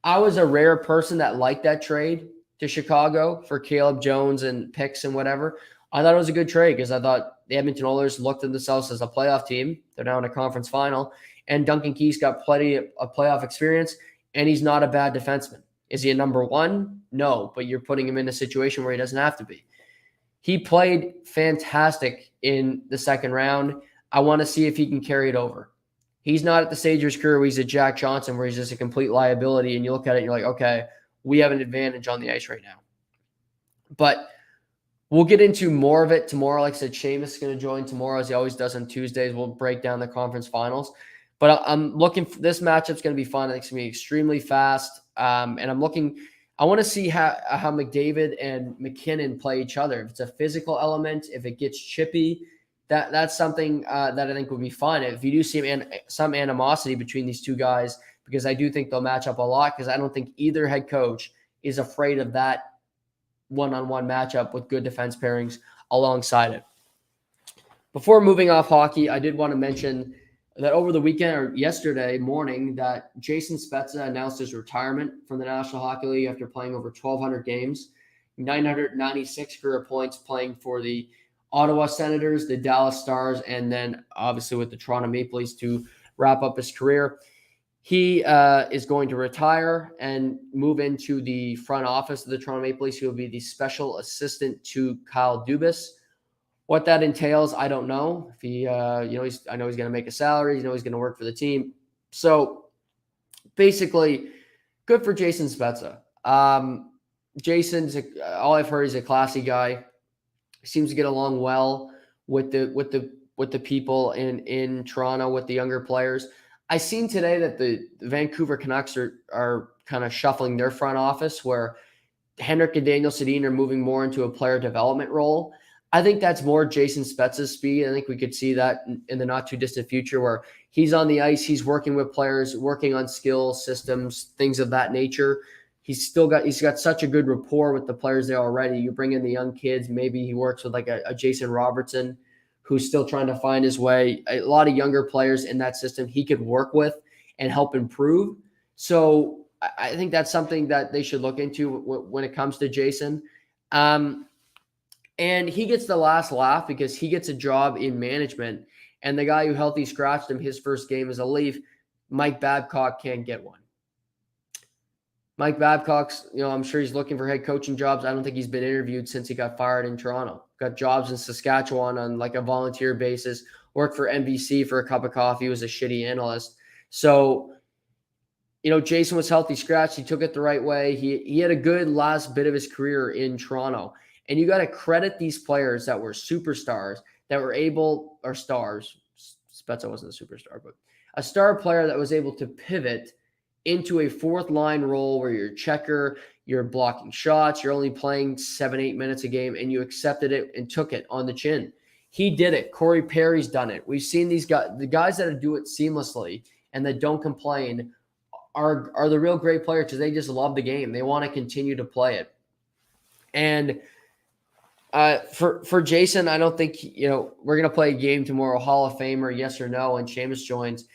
I was a rare person that liked that trade to Chicago for Caleb Jones and picks and whatever. I thought it was a good trade because I thought the Edmonton Oilers looked at themselves as a playoff team. They're now in a conference final. And Duncan Keith's got plenty of playoff experience, and he's not a bad defenseman. Is he a number 1? No, but you're putting him in a situation where he doesn't have to be. He played fantastic in the second round. I want to see if he can carry it over. He's not at the stage of his career where he's a Jack Johnson, where he's just a complete liability, and you look at it and you're like, okay, we have an advantage on the ice right now. But we'll get into more of it tomorrow. Like I said, Seamus is going to join tomorrow, as he always does on Tuesdays. We'll break down the conference finals. But I'm looking for this matchup's going to be fun. I think it's going to be extremely fast. And I want to see how McDavid and McKinnon play each other. If it's a physical element, if it gets chippy, that's something that I think would be fun. If you do see some animosity between these two guys, because I do think they'll match up a lot, because I don't think either head coach is afraid of that one-on-one matchup with good defense pairings alongside it. Before moving off hockey, I did want to mention that over the weekend or yesterday morning that Jason Spezza announced his retirement from the National Hockey League after playing over 1,200 games, 996 career points playing for the Ottawa Senators, the Dallas Stars, and then obviously with the Toronto Maple Leafs to wrap up his career. He is going to retire and move into the front office of the Toronto Maple Leafs. He will be the special assistant to Kyle Dubas. What that entails, I don't know. If he, I know he's going to make a salary. He's going to work for the team. So basically, good for Jason Spezza. Jason's all I've heard, he's a classy guy. Seems to get along well with the people in Toronto, with the younger players. I seen today that the Vancouver Canucks are kind of shuffling their front office, where Henrik and Daniel Sedin are moving more into a player development role. I think that's more Jason Spezza's speed. I think we could see that in the not too distant future, where he's on the ice, he's working with players, working on skills, systems, things of that nature. He's got such a good rapport with the players there already. You bring in the young kids, maybe he works with like a Jason Robertson, who's still trying to find his way. A lot of younger players in that system he could work with and help improve. So I think that's something that they should look into when it comes to Jason. And he gets the last laugh because he gets a job in management. And the guy who healthy scratched him his first game as a Leaf, Mike Babcock, can't get one. Mike Babcock's, I'm sure he's looking for head coaching jobs. I don't think he's been interviewed since he got fired in Toronto. Got jobs in Saskatchewan on like a volunteer basis. Worked for NBC for a cup of coffee. Was a shitty analyst. So, Jason was healthy scratched. He took it the right way. He had a good last bit of his career in Toronto. And you got to credit these players that were superstars, that were able, or stars. Spezza wasn't a superstar, but a star player that was able to pivot into a fourth line role where you're a checker, you're blocking shots, you're only playing 7-8 minutes a game, and you accepted it and took it on the chin. He did it. Corey Perry's done it. We've seen these guys, the guys that do it seamlessly and that don't complain are the real great players, because they just love the game. They want to continue to play it. And for Jason, I don't think, we're going to play a game tomorrow, Hall of Famer, yes or no, and Seamus joins.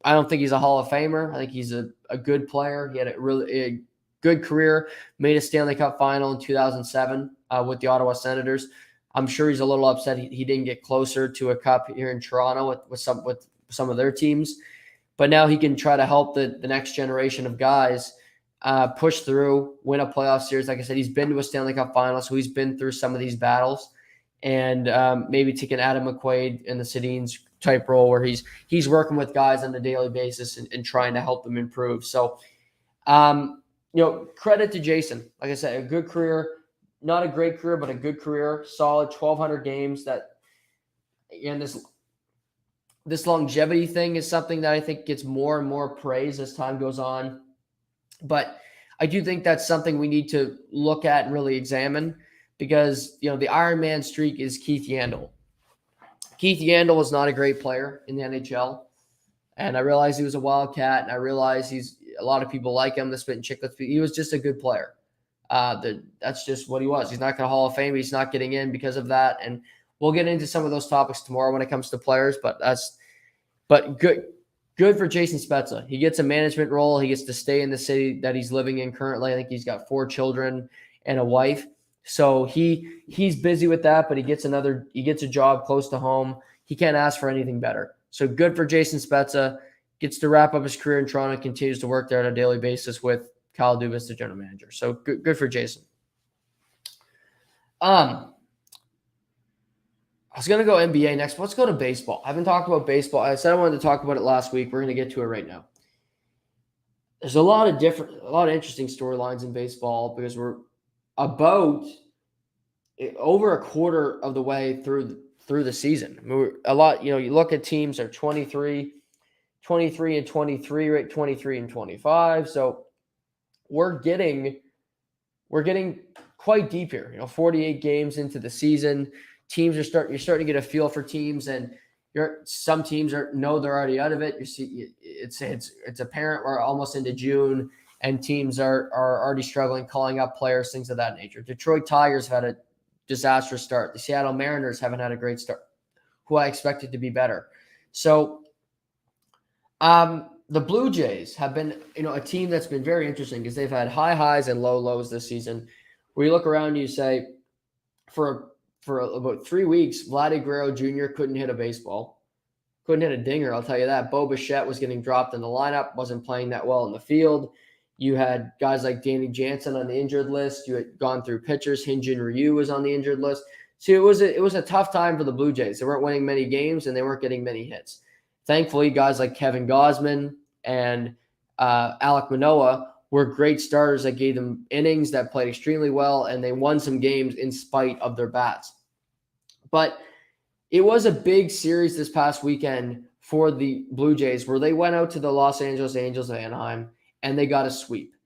I don't think he's a Hall of Famer. I think he's a good player. He had a good career, made a Stanley Cup final in 2007 with the Ottawa Senators. I'm sure he's a little upset he didn't get closer to a cup here in Toronto with some of their teams. But now he can try to help the next generation of guys push through, win a playoff series. Like I said, he's been to a Stanley Cup final, so he's been through some of these battles. And maybe take an Adam McQuaid in the Sedin's type role, where he's working with guys on a daily basis and trying to help them improve. So credit to Jason. Like I said, a good career, not a great career, but a good career, solid 1,200 games. That again, this longevity thing is something that I think gets more and more praise as time goes on. But I do think that's something we need to look at and really examine because the Iron Man streak is Keith Yandle. Keith Yandle was not a great player in the NHL. And I realized he was a Wildcat, and I realized a lot of people like him, the Spit and Chicklets. He was just a good player. That's just what he was. He's not going to Hall of Fame. He's not getting in because of that. And we'll get into some of those topics tomorrow when it comes to players. But good for Jason Spezza. He gets a management role. He gets to stay in the city that he's living in currently. I think he's got 4 children and a wife. So he's busy with that, but he gets a job close to home. He can't ask for anything better. So good for Jason Spezza. Gets to wrap up his career in Toronto and continues to work there on a daily basis with Kyle Dubas, the general manager. So good for Jason. I was going to go NBA next, but let's go to baseball. I haven't talked about baseball. I said I wanted to talk about it last week. We're going to get to it right now. There's a lot of interesting storylines in baseball because we're about over a quarter of the way through the season. I mean, you look at teams that are 23 and 23, right? 23 and 25. So we're getting quite deep here. 48 games into the season. You're starting to get a feel for teams, and some teams know they're already out of it. You see, it's apparent we're almost into June, and teams are already struggling, calling up players, things of that nature. Detroit Tigers have had a disastrous start. The Seattle Mariners haven't had a great start, who I expected to be better. So the Blue Jays have been, a team that's been very interesting because they've had high highs and low lows this season. Where you look around and you say, for about 3 weeks, Vladdy Guerrero Jr. couldn't hit a baseball. Couldn't hit a dinger, I'll tell you that. Bo Bichette was getting dropped in the lineup, wasn't playing that well in the field. You had guys like Danny Jansen on the injured list. You had gone through pitchers. Hyun-Jin Ryu was on the injured list. So it was a tough time for the Blue Jays. They weren't winning many games, and they weren't getting many hits. Thankfully, guys like Kevin Gausman and Alek Manoah were great starters that gave them innings that played extremely well, and they won some games in spite of their bats. But it was a big series this past weekend for the Blue Jays where they went out to the Los Angeles Angels of Anaheim, and they got a sweep.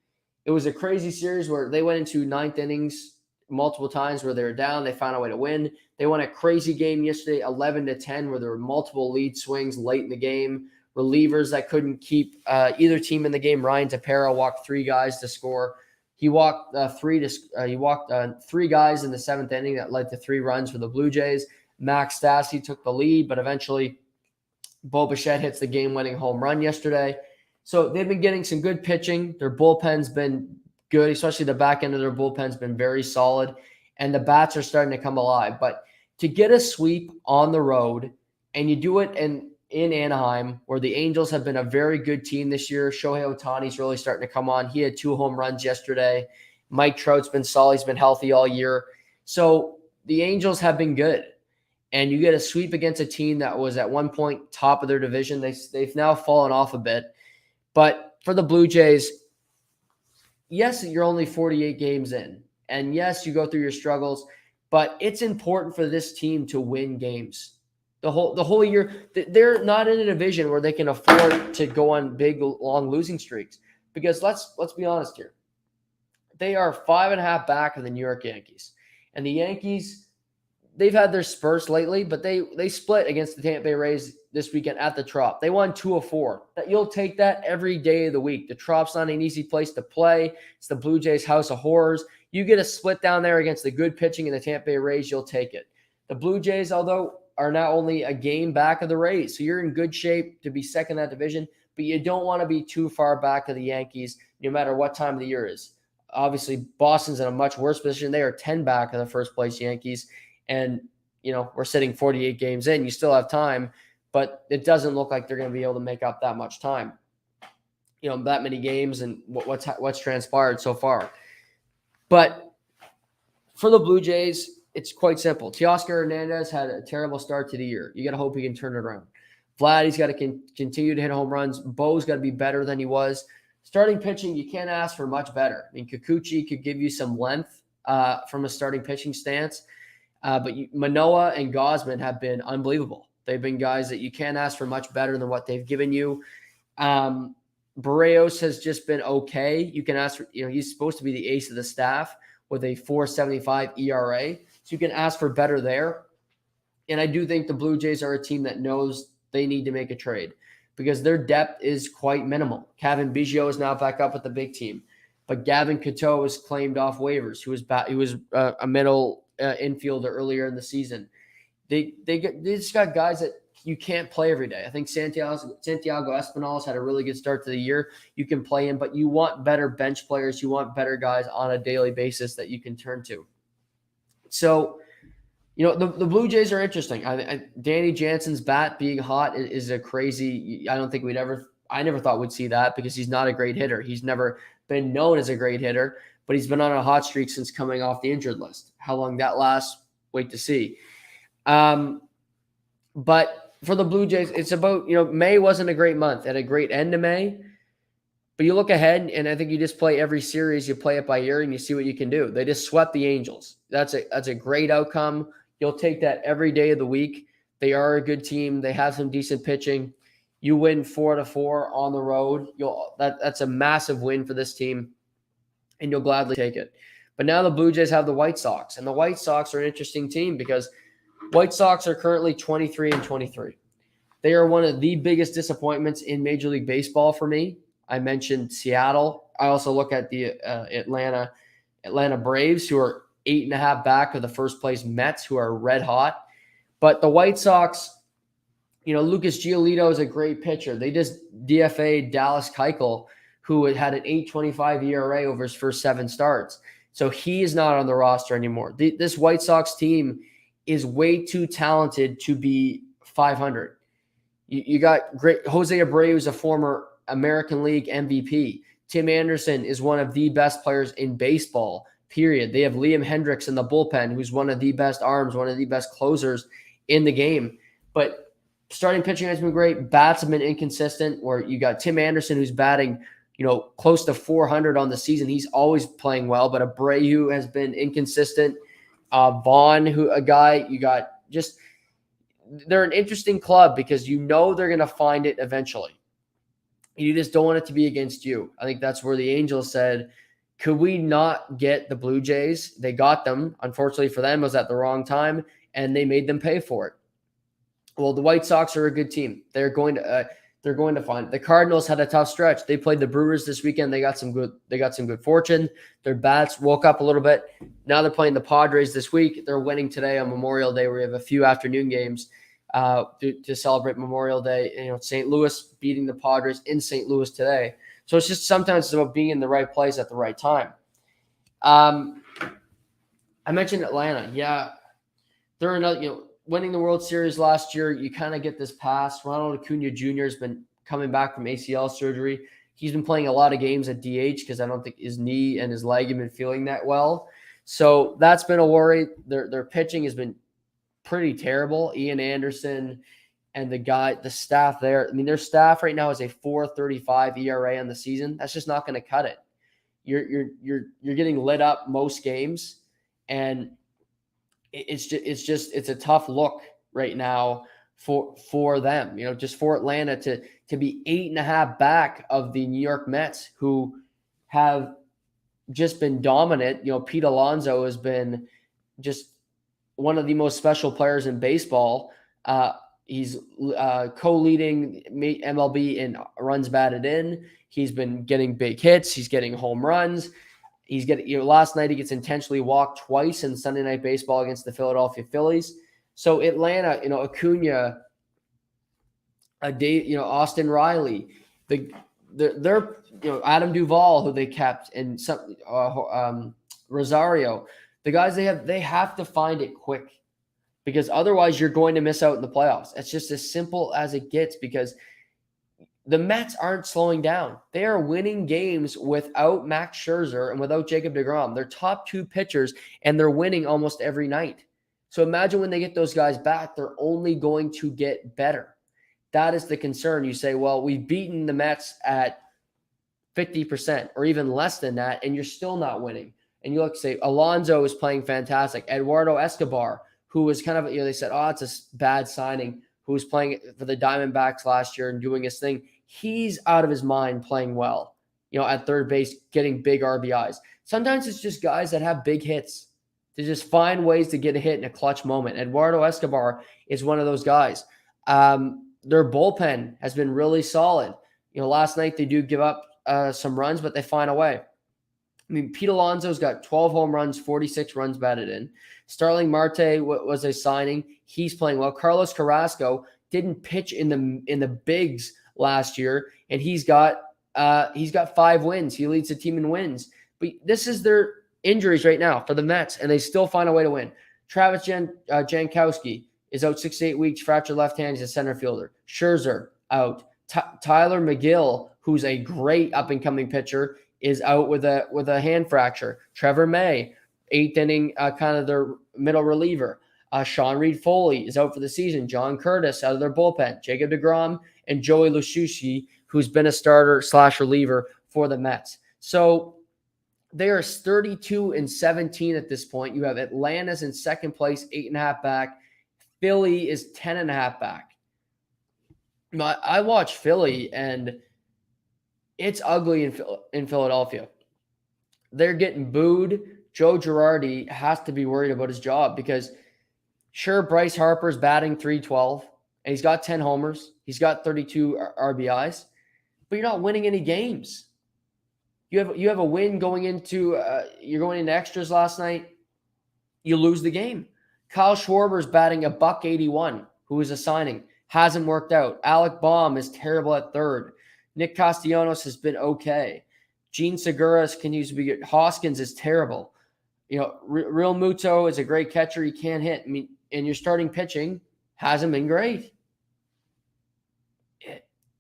It was a crazy series where they went into 9th innings multiple times where they were down. They found a way to win. They won a crazy game yesterday, 11-10, where there were multiple lead swings late in the game. Relievers that couldn't keep either team in the game. Ryan Tepera walked 3 guys to score. He walked 3 guys in the 7th inning that led to 3 runs for the Blue Jays. Max Stassi took the lead, but eventually Bo Bichette hits the game-winning home run yesterday. So they've been getting some good pitching. Their bullpen's been good, especially the back end of their bullpen's been very solid, and the bats are starting to come alive. But to get a sweep on the road, and you do it in Anaheim, where the Angels have been a very good team this year. Shohei Ohtani's really starting to come on. He had 2 home runs yesterday. Mike Trout's been solid. He's been healthy all year. So the Angels have been good. And you get a sweep against a team that was at one point top of their division. They've now fallen off a bit. But for the Blue Jays, yes, you're only 48 games in. And yes, you go through your struggles. But it's important for this team to win games. The whole year, they're not in a division where they can afford to go on big, long losing streaks. Because let's be honest here. They are 5.5 back of the New York Yankees. And the Yankees, they've had their spurts lately, but they split against the Tampa Bay Rays this weekend at the Trop. They won 2 of 4. You'll take that every day of the week. The Trop's not an easy place to play. It's the Blue Jays' house of horrors. You get a split down there against the good pitching in the Tampa Bay Rays, you'll take it. The Blue Jays, although, are now only a game back of the Rays. So you're in good shape to be second in that division, but you don't want to be too far back of the Yankees no matter what time of the year is. Obviously, Boston's in a much worse position. They are 10 back of the first place Yankees. And, we're sitting 48 games in. You still have time, but it doesn't look like they're going to be able to make up that much time. That many games and what's transpired so far. But for the Blue Jays, it's quite simple. Teoscar Hernandez had a terrible start to the year. You got to hope he can turn it around. Vladdy's got to continue to hit home runs. Bo's got to be better than he was. Starting pitching, you can't ask for much better. I mean, Kikuchi could give you some length from a starting pitching stance, but Manoah and Gosman have been unbelievable. They've been guys that you can't ask for much better than what they've given you. Barrios has just been okay. You can ask for, he's supposed to be the ace of the staff with a 4.75 ERA. So you can ask for better there. And I do think the Blue Jays are a team that knows they need to make a trade because their depth is quite minimal. Kevin Biggio is now back up with the big team, but Gavin Coteau was claimed off waivers. He was a middle infielder earlier in the season. They just got guys that you can't play every day. I think Santiago Espinal had a really good start to the year. You can play him, but you want better bench players. You want better guys on a daily basis that you can turn to. So, the Blue Jays are interesting. Danny Jansen's bat being hot is a crazy. I don't think I never thought we'd see that because he's not a great hitter. He's never been known as a great hitter, but he's been on a hot streak since coming off the injured list. How long that lasts, wait to see. But for the Blue Jays, it's about, May wasn't a great month. At a great end to May. But you look ahead, and I think you just play every series. You play it by ear, and you see what you can do. They just swept the Angels. That's a great outcome. You'll take that every day of the week. They are a good team. They have some decent pitching. You win 4-4 on the road. That's a massive win for this team, and you'll gladly take it. But now the Blue Jays have the White Sox, and the White Sox are an interesting team because White Sox are currently 23-23. They are one of the biggest disappointments in Major League Baseball for me. I mentioned Seattle. I also look at the Atlanta Braves, who are 8.5 back of the first place Mets, who are red hot. But the White Sox, Lucas Giolito is a great pitcher. They just DFA'd Dallas Keuchel, who had an 8.25 ERA over his first 7 starts. So he is not on the roster anymore. This White Sox team is way too talented to be 500. You got great Jose Abreu is a former American League MVP. Tim Anderson is one of the best players in baseball, period. They have Liam Hendricks in the bullpen, who's one of the best arms, one of the best closers in the game. But starting pitching has been great. Bats have been inconsistent, where you got Tim Anderson, who's batting, close to 400 on the season. He's always playing well, but Abreu has been inconsistent. Vaughn, they're an interesting club because they're going to find it eventually. You just don't want it to be against you. I think that's where the Angels said, could we not get the Blue Jays? They got them. Unfortunately for them, it was at the wrong time, and they made them pay for it. Well, the White Sox are a good team. They're going to find it. The Cardinals had a tough stretch. They played the Brewers this weekend. They got some good fortune. Their bats woke up a little bit. Now they're playing the Padres this week. They're winning today on Memorial Day, where we have a few afternoon games to celebrate Memorial Day. St. Louis beating the Padres in St. Louis today. So it's just sometimes it's about being in the right place at the right time. I mentioned Atlanta. Yeah, they're another, winning the World Series last year, you kind of get this pass. Ronald Acuna Jr. has been coming back from ACL surgery. He's been playing a lot of games at DH because I don't think his knee and his leg have been feeling that well. So that's been a worry. Their pitching has been pretty terrible. Ian Anderson and the staff there. I mean, their staff right now is a 4.35 ERA on the season. That's just not going to cut it. You're getting lit up most games, and it's a tough look right now for them. Just for Atlanta to be 8.5 back of the New York Mets, who have just been dominant. Pete Alonso has been just one of the most special players in baseball. He's co-leading MLB in runs batted in. He's been getting big hits. He's getting home runs. He's getting, last night he gets intentionally walked twice in Sunday Night Baseball against the Philadelphia Phillies. So Atlanta, Acuna, Austin Riley, they're Adam Duvall, who they kept, and some Rosario. The guys they have to find it quick, because otherwise you're going to miss out in the playoffs. It's just as simple as it gets, because the Mets aren't slowing down. They are winning games without Max Scherzer and without Jacob deGrom. They're top 2 pitchers, and they're winning almost every night. So imagine when they get those guys back, they're only going to get better. That is the concern. You say, well, we've beaten the Mets at 50% or even less than that, and you're still not winning. And you look, say, Alonso is playing fantastic. Eduardo Escobar, who was kind of, they said, oh, it's a bad signing, who was playing for the Diamondbacks last year and doing his thing. He's out of his mind playing well, at third base, getting big RBIs. Sometimes it's just guys that have big hits to just find ways to get a hit in a clutch moment. Eduardo Escobar is one of those guys. Their bullpen has been really solid. Last night they do give up some runs, but they find a way. I mean, Pete Alonso's got 12 home runs, 46 runs batted in. Starling Marte was a signing. He's playing well. Carlos Carrasco didn't pitch in the bigs last year, and he's got 5 wins. He leads the team in wins. But this is their injuries right now for the Mets, and they still find a way to win. Travis Jankowski is out 6 to 8 weeks, fractured left hand. He's a center fielder. Scherzer out. Tyler McGill, who's a great up-and-coming pitcher, is out with a hand fracture. Trevor May, 8th inning, kind of their middle reliever. Sean Reed-Foley is out for the season. John Curtis out of their bullpen. Jacob deGrom and Joey Lucchesi, who's been a starter/reliever for the Mets. So they are 32-17 at this point. You have Atlanta's in second place, 8.5 back. Philly is 10.5 back. I watch Philly, and it's ugly in Philadelphia. They're getting booed. Joe Girardi has to be worried about his job because, sure, Bryce Harper's batting .312, and he's got 10 homers. He's got 32 RBIs, but you're not winning any games. You have a win going into you're going into extras last night. You lose the game. Kyle Schwarber's batting $181, who is a signing. Hasn't worked out. Alec Baum is terrible at third. Nick Castellanos has been okay. Gene Segura's continues to be good. Hoskins is terrible. Real Muto is a great catcher. He can't hit. I mean, and your starting pitching hasn't been great.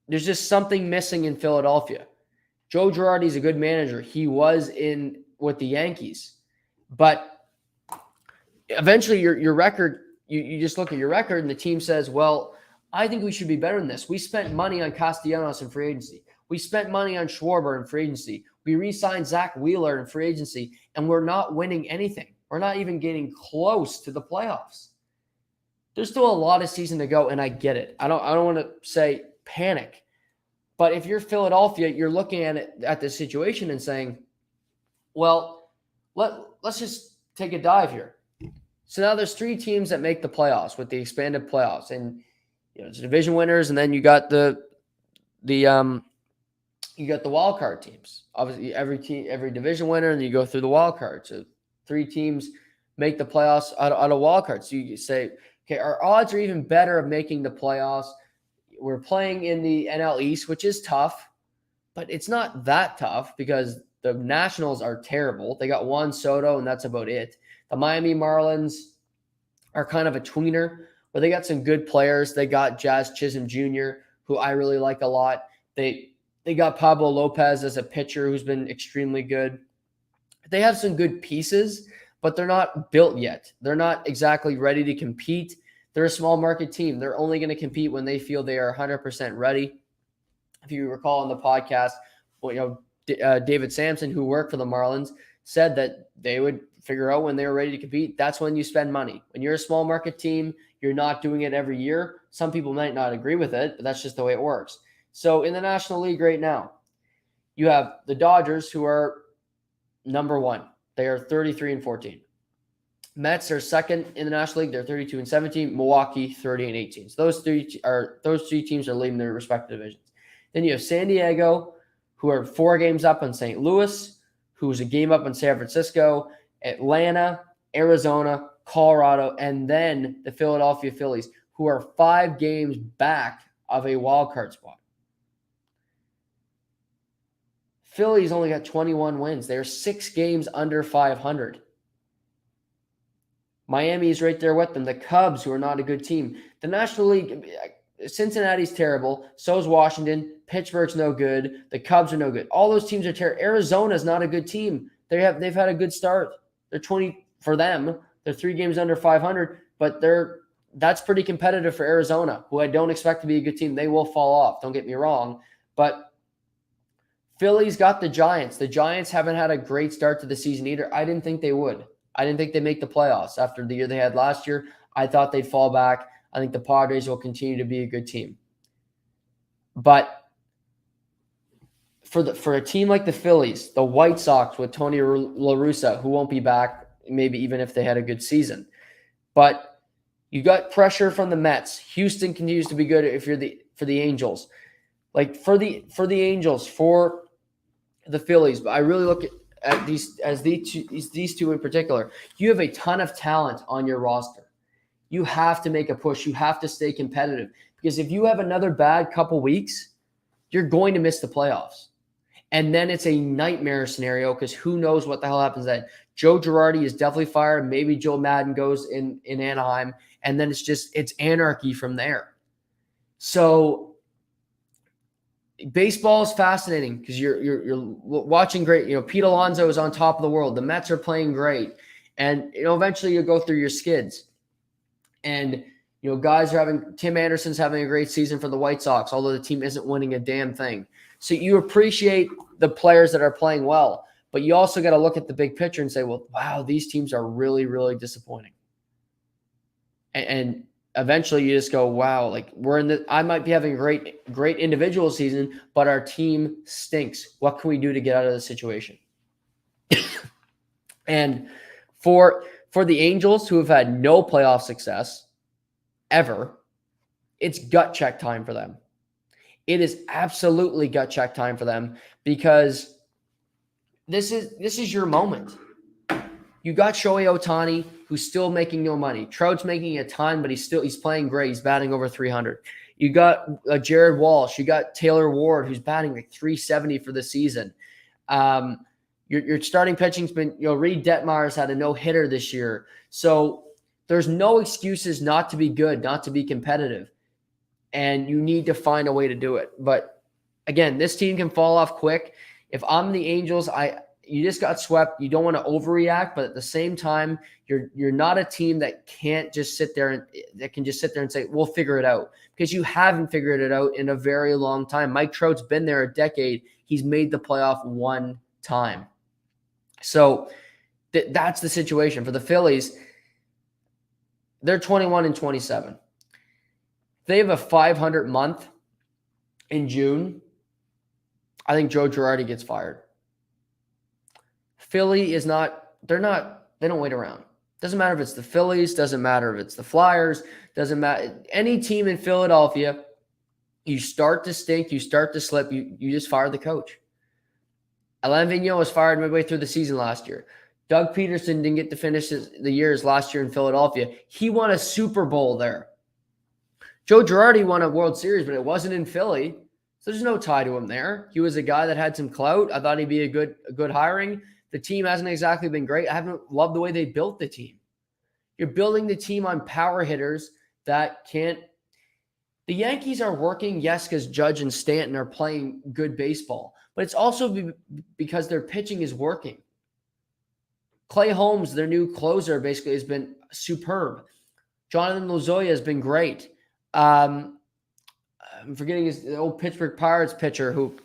There's just something missing in Philadelphia. Joe Girardi is a good manager. He was with the Yankees. But eventually your record, you just look at your record and the team says, well, I think we should be better than this. We spent money on Castellanos in free agency. We spent money on Schwarber in free agency. We re-signed Zach Wheeler in free agency, and we're not winning anything. We're not even getting close to the playoffs. There's still a lot of season to go, and I get it. I don't want to say panic. But if you're Philadelphia, you're looking at this situation and saying, well, let's just take a dive here. So now there's 3 teams that make the playoffs with the expanded playoffs, and it's division winners, and then you got the wild card teams. Obviously, every division winner, and you go through the wild card. So 3 teams make the playoffs out of wild cards. So you say, okay, our odds are even better of making the playoffs. We're playing in the NL East, which is tough, but it's not that tough because the Nationals are terrible. They got Juan Soto, and that's about it. The Miami Marlins are kind of a tweener, but they got some good players. They got Jazz Chisholm Jr., who I really like a lot. They got Pablo Lopez as a pitcher who's been extremely good. They have some good pieces, but they're not built yet. They're not exactly ready to compete. They're a small market team. They're only going to compete when they feel they are 100% ready. If you recall on the podcast, David Sampson, who worked for the Marlins, said that they would figure out when they were ready to compete. That's when you spend money. When you're a small market team, you're not doing it every year. Some people might not agree with it, but that's just the way it works. So in the National League right now, you have the Dodgers, who are number 1. They are 33-14. Mets are second in the National League. They're 32-17. Milwaukee, 30-18. So those three teams are leading their respective divisions. Then you have San Diego, who are 4 games up on St. Louis, who's a game up on San Francisco, Atlanta, Arizona, Colorado, and then the Philadelphia Phillies, who are 5 games back of a wild card spot. Phillies only got 21 wins. They're 6 games under 500. Miami is right there with them. The Cubs, who are not a good team. The National League, Cincinnati's terrible. So is Washington. Pittsburgh's no good. The Cubs are no good. All those teams are terrible. Arizona's not a good team. They've had a good start. They're 20 for them. They're 3 games under 500, but that's pretty competitive for Arizona, who I don't expect to be a good team. They will fall off. Don't get me wrong, but Phillies got the Giants. The Giants haven't had a great start to the season either. I didn't think they would. I didn't think they'd make the playoffs after the year they had last year. I thought they'd fall back. I think the Padres will continue to be a good team. But for a team like the Phillies, the White Sox with Tony La Russa, who won't be back, maybe even if they had a good season. But you got pressure from the Mets. Houston continues to be good if you're for the Angels. Like for the Angels, for the Phillies, but I really look at these two in particular. You have a ton of talent on your roster. You have to make a push. You have to stay competitive because if you have another bad couple weeks, you're going to miss the playoffs. And then it's a nightmare scenario because who knows what the hell happens then. Joe Girardi is definitely fired. Maybe Joe Madden goes in Anaheim, and then it's anarchy from there. So baseball is fascinating because you're watching great. Pete Alonso is on top of the world. The Mets are playing great, and eventually you'll go through your skids. And guys are Tim Anderson's having a great season for the White Sox, although the team isn't winning a damn thing. So you appreciate the players that are playing well, but you also got to look at the big picture and say, well, wow, these teams are really, really disappointing. And eventually you just go, wow, like I might be having a great individual season, but our team stinks. What can we do to get out of this situation? And for the Angels, who have had no playoff success ever, it's gut check time for them. It is absolutely gut check time for them because this is your moment. You got Shohei Ohtani, who's still making no money. Trout's making a ton, but he's playing great. He's batting over 300. You got Jared Walsh. You got Taylor Ward, who's batting like 370 for the season. Your starting pitching's been, Reed Detmeyer's had a no-hitter this year. So there's no excuses not to be good, not to be competitive. And you need to find a way to do it. But again, this team can fall off quick. If I'm the Angels, you just got swept. You don't want to overreact, but at the same time, you're not a team that can't just sit there and say, we'll figure it out. Because you haven't figured it out in a very long time. Mike Trout's been there a decade. He's made the playoff one time. So that's the situation. For the Phillies, they're 21-27. They have a 500 month in June. I think Joe Girardi gets fired. Philly they don't wait around. Doesn't matter if it's the Phillies, doesn't matter if it's the Flyers, doesn't matter. Any team in Philadelphia, you start to stink, you start to slip, you just fire the coach. Alain Vigneault was fired midway through the season last year. Doug Peterson didn't get to finish the years last year in Philadelphia. He won a Super Bowl there. Joe Girardi won a World Series, but it wasn't in Philly. So there's no tie to him there. He was a guy that had some clout. I thought he'd be a good hiring. The team hasn't exactly been great. I haven't loved the way they built the team. You're building the team on power hitters that can't. The Yankees are working, yes, because Judge and Stanton are playing good baseball, but it's also because their pitching is working. Clay Holmes, their new closer, basically has been superb. Jonathan Lozoya has been great. I'm forgetting the old Pittsburgh Pirates pitcher who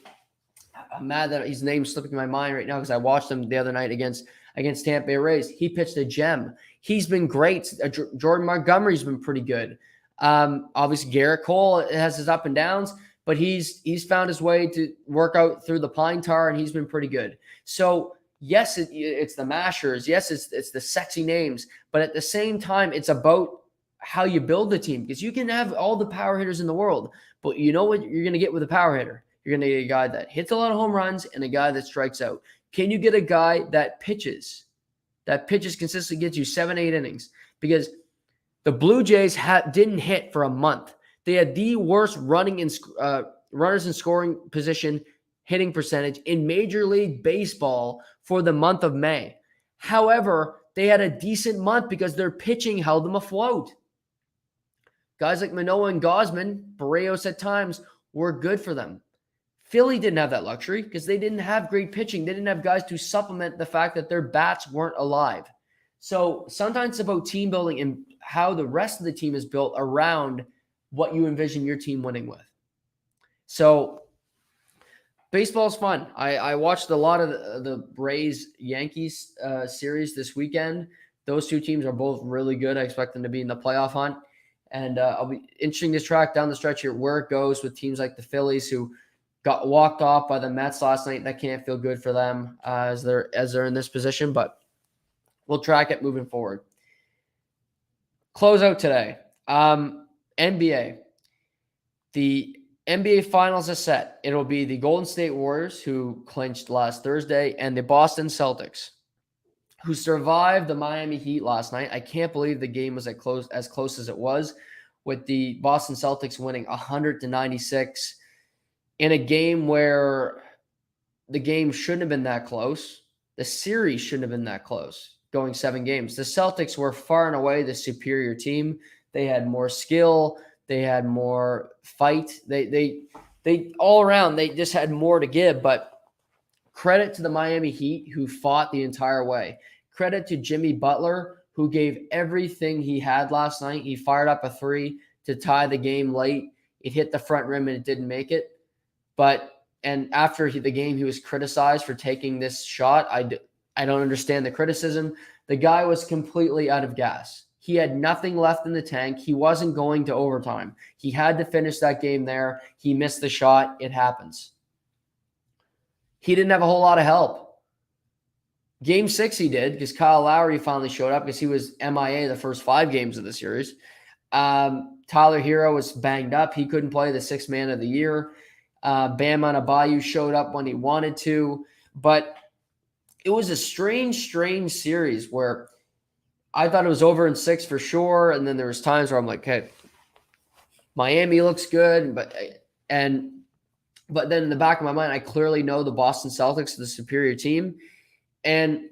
I'm mad that his name's slipping my mind right now because I watched him the other night against Tampa Bay Rays. He pitched a gem. He's been great. Jordan Montgomery's been pretty good. Obviously, Garrett Cole has his up and downs, but he's found his way to work out through the pine tar, and he's been pretty good. So, yes, it's the mashers. Yes, it's the sexy names. But at the same time, it's about how you build the team because you can have all the power hitters in the world, but you know what you're going to get with a power hitter? You're going to get a guy that hits a lot of home runs and a guy that strikes out. Can you get a guy that pitches consistently, gets you 7-8 innings? Because the Blue Jays didn't hit for a month. They had the worst runners in scoring position hitting percentage in Major League Baseball for the month of May. However, they had a decent month because their pitching held them afloat. Guys like Manoah and Gausman, Barrios at times, were good for them. Philly didn't have that luxury because they didn't have great pitching. They didn't have guys to supplement the fact that their bats weren't alive. So sometimes it's about team building and how the rest of the team is built around what you envision your team winning with. So Baseball's fun. I watched a lot of the Braves Yankees series this weekend. Those two teams are both really good. I expect them to be in the playoff hunt. And I'll be interesting to track down the stretch here where it goes with teams like the Phillies, who got walked off by the Mets last night. That can't feel good for them as they're in this position, but we'll track it moving forward. Close out today. NBA. The NBA Finals is set. It'll be the Golden State Warriors, who clinched last Thursday, and the Boston Celtics, who survived the Miami Heat last night. I can't believe the game was as close as it was, with the Boston Celtics winning 100-96 in a game where the game shouldn't have been that close. The series shouldn't have been that close, going 7 games. The Celtics were far and away the superior team. They had more skill. They had more fight. They all around, they just had more to give. But credit to the Miami Heat, who fought the entire way. Credit to Jimmy Butler, who gave everything he had last night. He fired up a 3 to tie the game late. It hit the front rim and it didn't make it. And after the game, he was criticized for taking this shot. I don't understand the criticism. The guy was completely out of gas. He had nothing left in the tank. He wasn't going to overtime. He had to finish that game there. He missed the shot. It happens. He didn't have a whole lot of help. Game 6 he did, because Kyle Lowry finally showed up, because he was MIA the first 5 games of the series. Tyler Hero was banged up. He couldn't play, the 6th man of the year. Bam Adebayo showed up when he wanted to. But it was a strange series where I thought it was over in 6 for sure. And then there was times where I'm like, okay, Miami looks good. But then in the back of my mind, I clearly know the Boston Celtics are the superior team. And,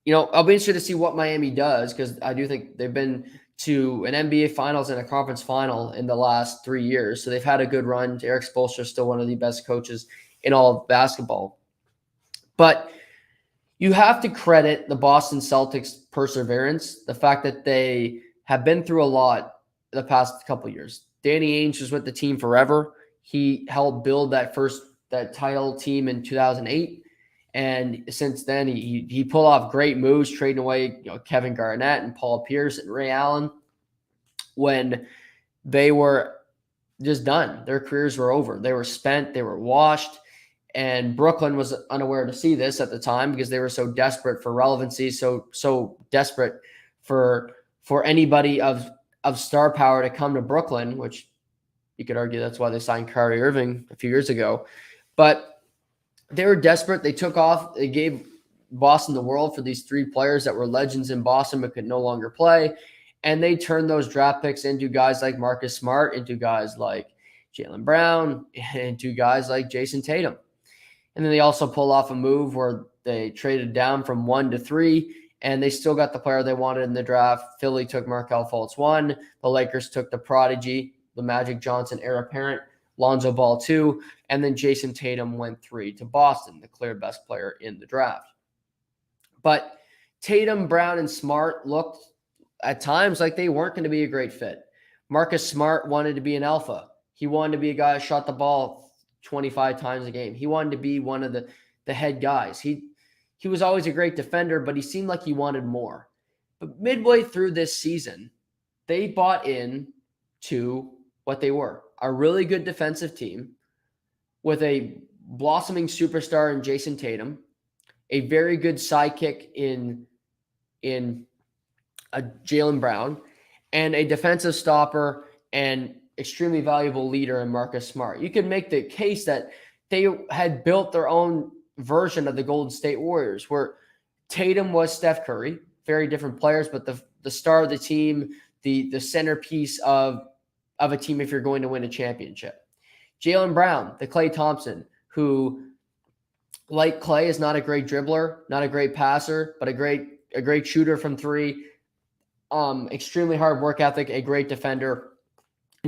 I'll be interested to see what Miami does, because I do think they've been to an NBA Finals and a conference final in the last 3 years. So they've had a good run. Eric Spoelstra is still one of the best coaches in all of basketball. But you have to credit the Boston Celtics' perseverance, the fact that they have been through a lot the past couple of years. Danny Ainge was with the team forever. He helped build that title team in 2008. And since then, he pulled off great moves, trading away Kevin Garnett and Paul Pierce and Ray Allen when they were just done. Their careers were over. They were spent. They were washed. And Brooklyn was unaware to see this at the time, because they were so desperate for relevancy, so desperate for anybody of star power to come to Brooklyn, which you could argue that's why they signed Kyrie Irving a few years ago. But they were desperate. They took off. They gave Boston the world for these 3 players that were legends in Boston but could no longer play. And they turned those draft picks into guys like Marcus Smart, into guys like Jaylen Brown, into guys like Jason Tatum. And then they also pulled off a move where they traded down from 1 to 3, and they still got the player they wanted in the draft. Philly took Markelle Fultz 1. The Lakers took the prodigy, the Magic Johnson heir apparent, Lonzo Ball 2. And then Jason Tatum went 3 to Boston, the clear best player in the draft. But Tatum, Brown, and Smart looked at times like they weren't going to be a great fit. Marcus Smart wanted to be an alpha. He wanted to be a guy who shot the ball 25 times a game. He wanted to be one of the head guys. He was always a great defender, but he seemed like he wanted more. But midway through this season, they bought in to what they were, a really good defensive team with a blossoming superstar in Jason Tatum, a very good sidekick in Jaylen Brown, and a defensive stopper and extremely valuable leader in Marcus Smart. You could make the case that they had built their own version of the Golden State Warriors, where Tatum was Steph Curry, very different players, but the star of the team, the centerpiece of a team if you're going to win a championship. Jaylen Brown, the Klay Thompson, who, like Klay, is not a great dribbler, not a great passer, but a great shooter from 3. Extremely hard work ethic, a great defender.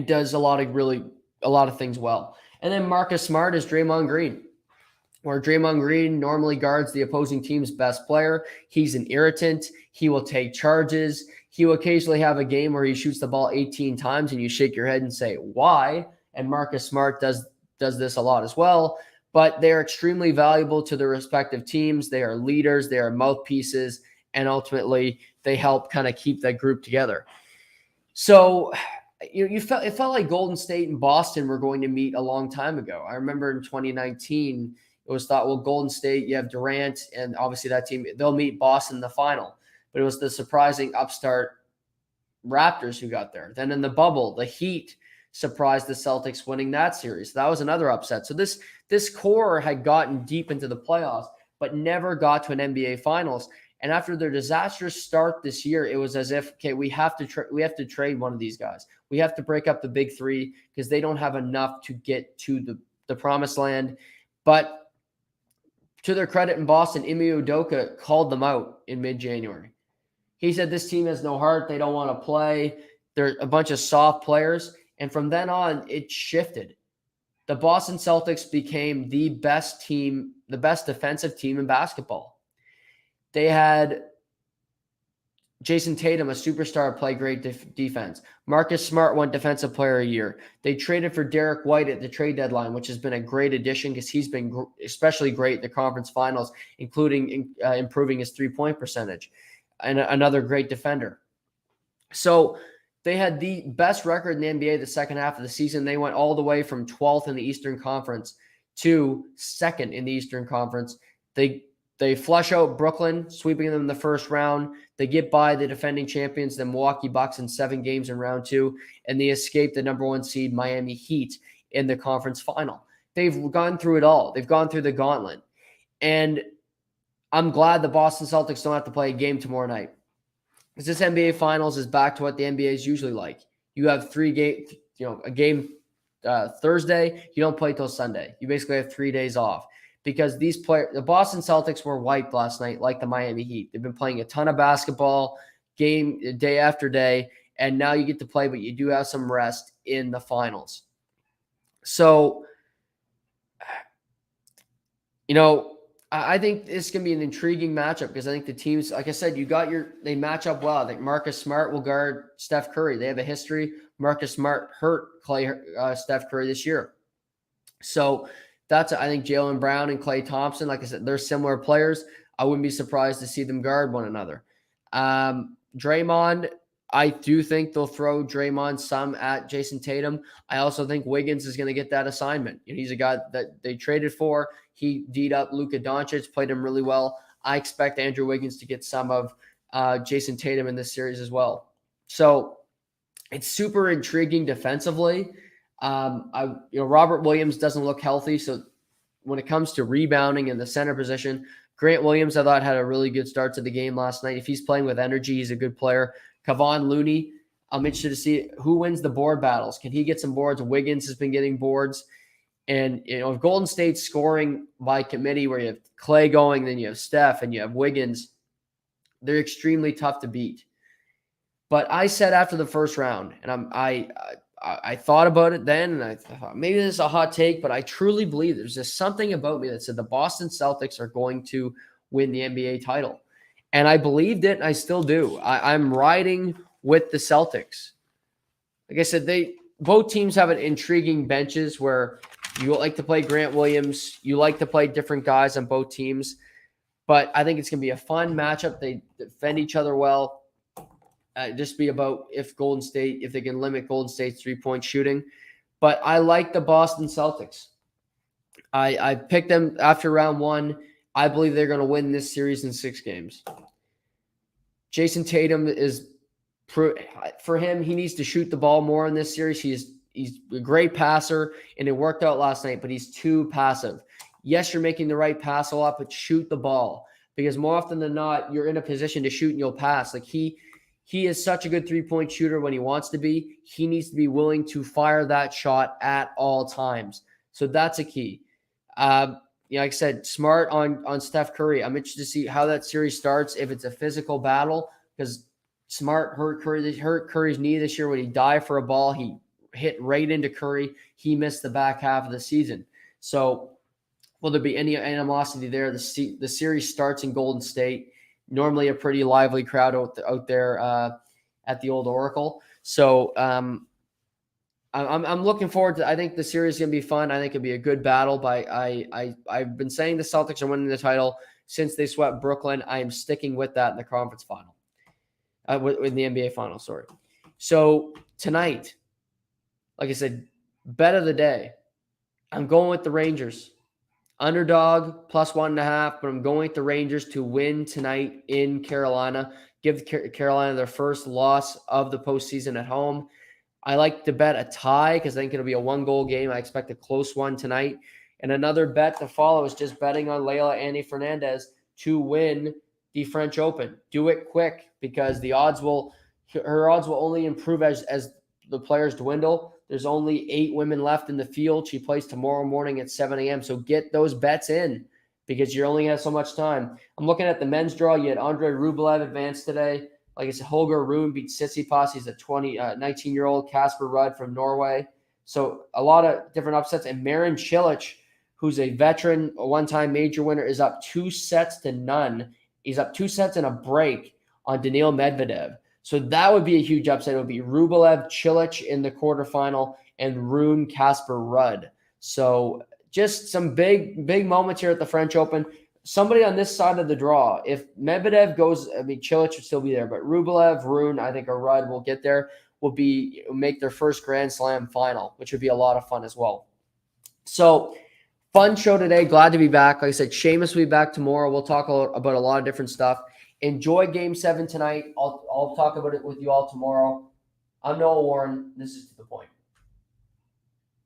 Does a lot of things well. And then Marcus Smart is Draymond Green, where Draymond Green normally guards the opposing team's best player. He's an irritant. He will take charges. He will occasionally have a game where he shoots the ball 18 times and you shake your head and say, why? And Marcus Smart does this a lot as well. but they are extremely valuable to their respective teams. They are leaders, they are mouthpieces, and ultimately they help kind of keep that group together. So it felt like Golden State and Boston were going to meet a long time ago. I remember in 2019, it was thought, well, Golden State, you have Durant, and obviously that team, they'll meet Boston in the final. But it was the surprising upstart Raptors who got there. Then in the bubble, the Heat surprised the Celtics winning that series. That was another upset. So this core had gotten deep into the playoffs, but never got to an NBA Finals. And after their disastrous start this year, it was as if, okay, we have to trade one of these guys. We have to break up the big three because they don't have enough to get to the promised land. But to their credit in Boston, Ime Udoka called them out in mid-January. He said this team has no heart. They don't want to play. They're a bunch of soft players. And from then on, it shifted. The Boston Celtics became the best team, the best defensive team in basketball. They had Jason Tatum, a superstar, play great defense. Marcus Smart won Defensive Player of the Year. They traded for Derek White at the trade deadline, which has been a great addition because he's been especially great in the conference finals, including improving his three-point percentage. And another great defender. So they had the best record in the NBA the second half of the season. They went all the way from 12th in the Eastern Conference to second in the Eastern Conference. They flush out Brooklyn, sweeping them in the first round. They get by the defending champions, the Milwaukee Bucks, in 7 games in round 2, and they escape the number 1 seed Miami Heat in the conference final. They've gone through it all. They've gone through the gauntlet. And I'm glad the Boston Celtics don't have to play a game tomorrow night. Because this NBA Finals is back to what the NBA is usually like. You have 3 games, a game Thursday, you don't play till Sunday. You basically have 3 days off. Because the Boston Celtics were wiped last night like the Miami Heat. They've been playing a ton of basketball, game day after day, and now you get to play, but you do have some rest in the finals. So, I think this can be an intriguing matchup because I think the teams, like I said, they match up well. I think Marcus Smart will guard Steph Curry. They have a history. Marcus Smart hurt Steph Curry this year. So I think Jaylen Brown and Klay Thompson, like I said, they're similar players. I wouldn't be surprised to see them guard one another. Draymond, I do think they'll throw Draymond some at Jason Tatum. I also think Wiggins is going to get that assignment. He's a guy that they traded for. He D'd up Luka Doncic, played him really well. I expect Andrew Wiggins to get some of Jason Tatum in this series as well. So it's super intriguing defensively. Robert Williams doesn't look healthy. So when it comes to rebounding in the center position, Grant Williams, I thought, had a really good start to the game last night. If he's playing with energy, he's a good player. Kevon Looney, I'm interested to see who wins the board battles. Can he get some boards? Wiggins has been getting boards. And, if Golden State's scoring by committee where you have Klay going, then you have Steph and you have Wiggins, they're extremely tough to beat. But I said after the first round, and I thought about it then, and I thought maybe this is a hot take, but I truly believe there's just something about me that said the Boston Celtics are going to win the NBA title. And I believed it, and I still do. I'm riding with the Celtics. Like I said, both teams have an intriguing benches where you like to play Grant Williams. You like to play different guys on both teams. But I think it's going to be a fun matchup. They defend each other well. Just be about if they can limit Golden State's three-point shooting. But I like the Boston Celtics. I picked them after round 1. I believe they're going to win this series in 6 games. Jason Tatum for him, he needs to shoot the ball more in this series. He's a great passer, and it worked out last night, but he's too passive. Yes, you're making the right pass a lot, but shoot the ball. Because more often than not, you're in a position to shoot and you'll pass. Like he is such a good three-point shooter when he wants to be. He needs to be willing to fire that shot at all times. So that's a key. Like I said, Smart on Steph Curry. I'm interested to see how that series starts, if it's a physical battle, because Smart hurt Curry's knee this year when he dived for a ball. He hit right into Curry. He missed the back half of the season. So will there be any animosity there? The series starts in Golden State. Normally a pretty lively crowd out there at the old Oracle. So I'm looking forward to. I think the series is gonna be fun. I think it'll be a good battle. But I've been saying the Celtics are winning the title since they swept Brooklyn. I am sticking with that in the conference final, in the NBA final. Sorry. So tonight, like I said, bet of the day. I'm going with the Rangers. Underdog plus 1.5, but I'm going with the Rangers to win tonight in Carolina. Give Carolina their first loss of the postseason at home. I like to bet a tie because I think it'll be a 1-goal game. I expect a close one tonight. And another bet to follow is just betting on Leila Annie Fernandez to win the French Open. Do it quick because her odds will only improve as the players dwindle. There's only 8 women left in the field. She plays tomorrow morning at 7 a.m. So get those bets in because you only have so much time. I'm looking at the men's draw. You had Andrei Rublev advance today. Like I said, Holger Rune beat Tsitsipas. He's a 19-year-old. Casper Ruud from Norway. So a lot of different upsets. And Marin Cilic, who's a veteran, a one-time major winner, is up 2-0. He's up 2 sets and a break on Daniil Medvedev. So that would be a huge upset. It would be Rublev, Cilic in the quarterfinal, and Rune, Casper Ruud. So just some big moments here at the French Open. Somebody on this side of the draw, if Medvedev goes, Cilic would still be there, but Rublev, Rune, I think, or Ruud will get there, will make their first Grand Slam final, which would be a lot of fun as well. So fun show today. Glad to be back. Like I said, Seamus will be back tomorrow. We'll talk about a lot of different stuff. Enjoy Game 7 tonight. I'll talk about it with you all tomorrow. I'm Noah Warren. This is To The Point.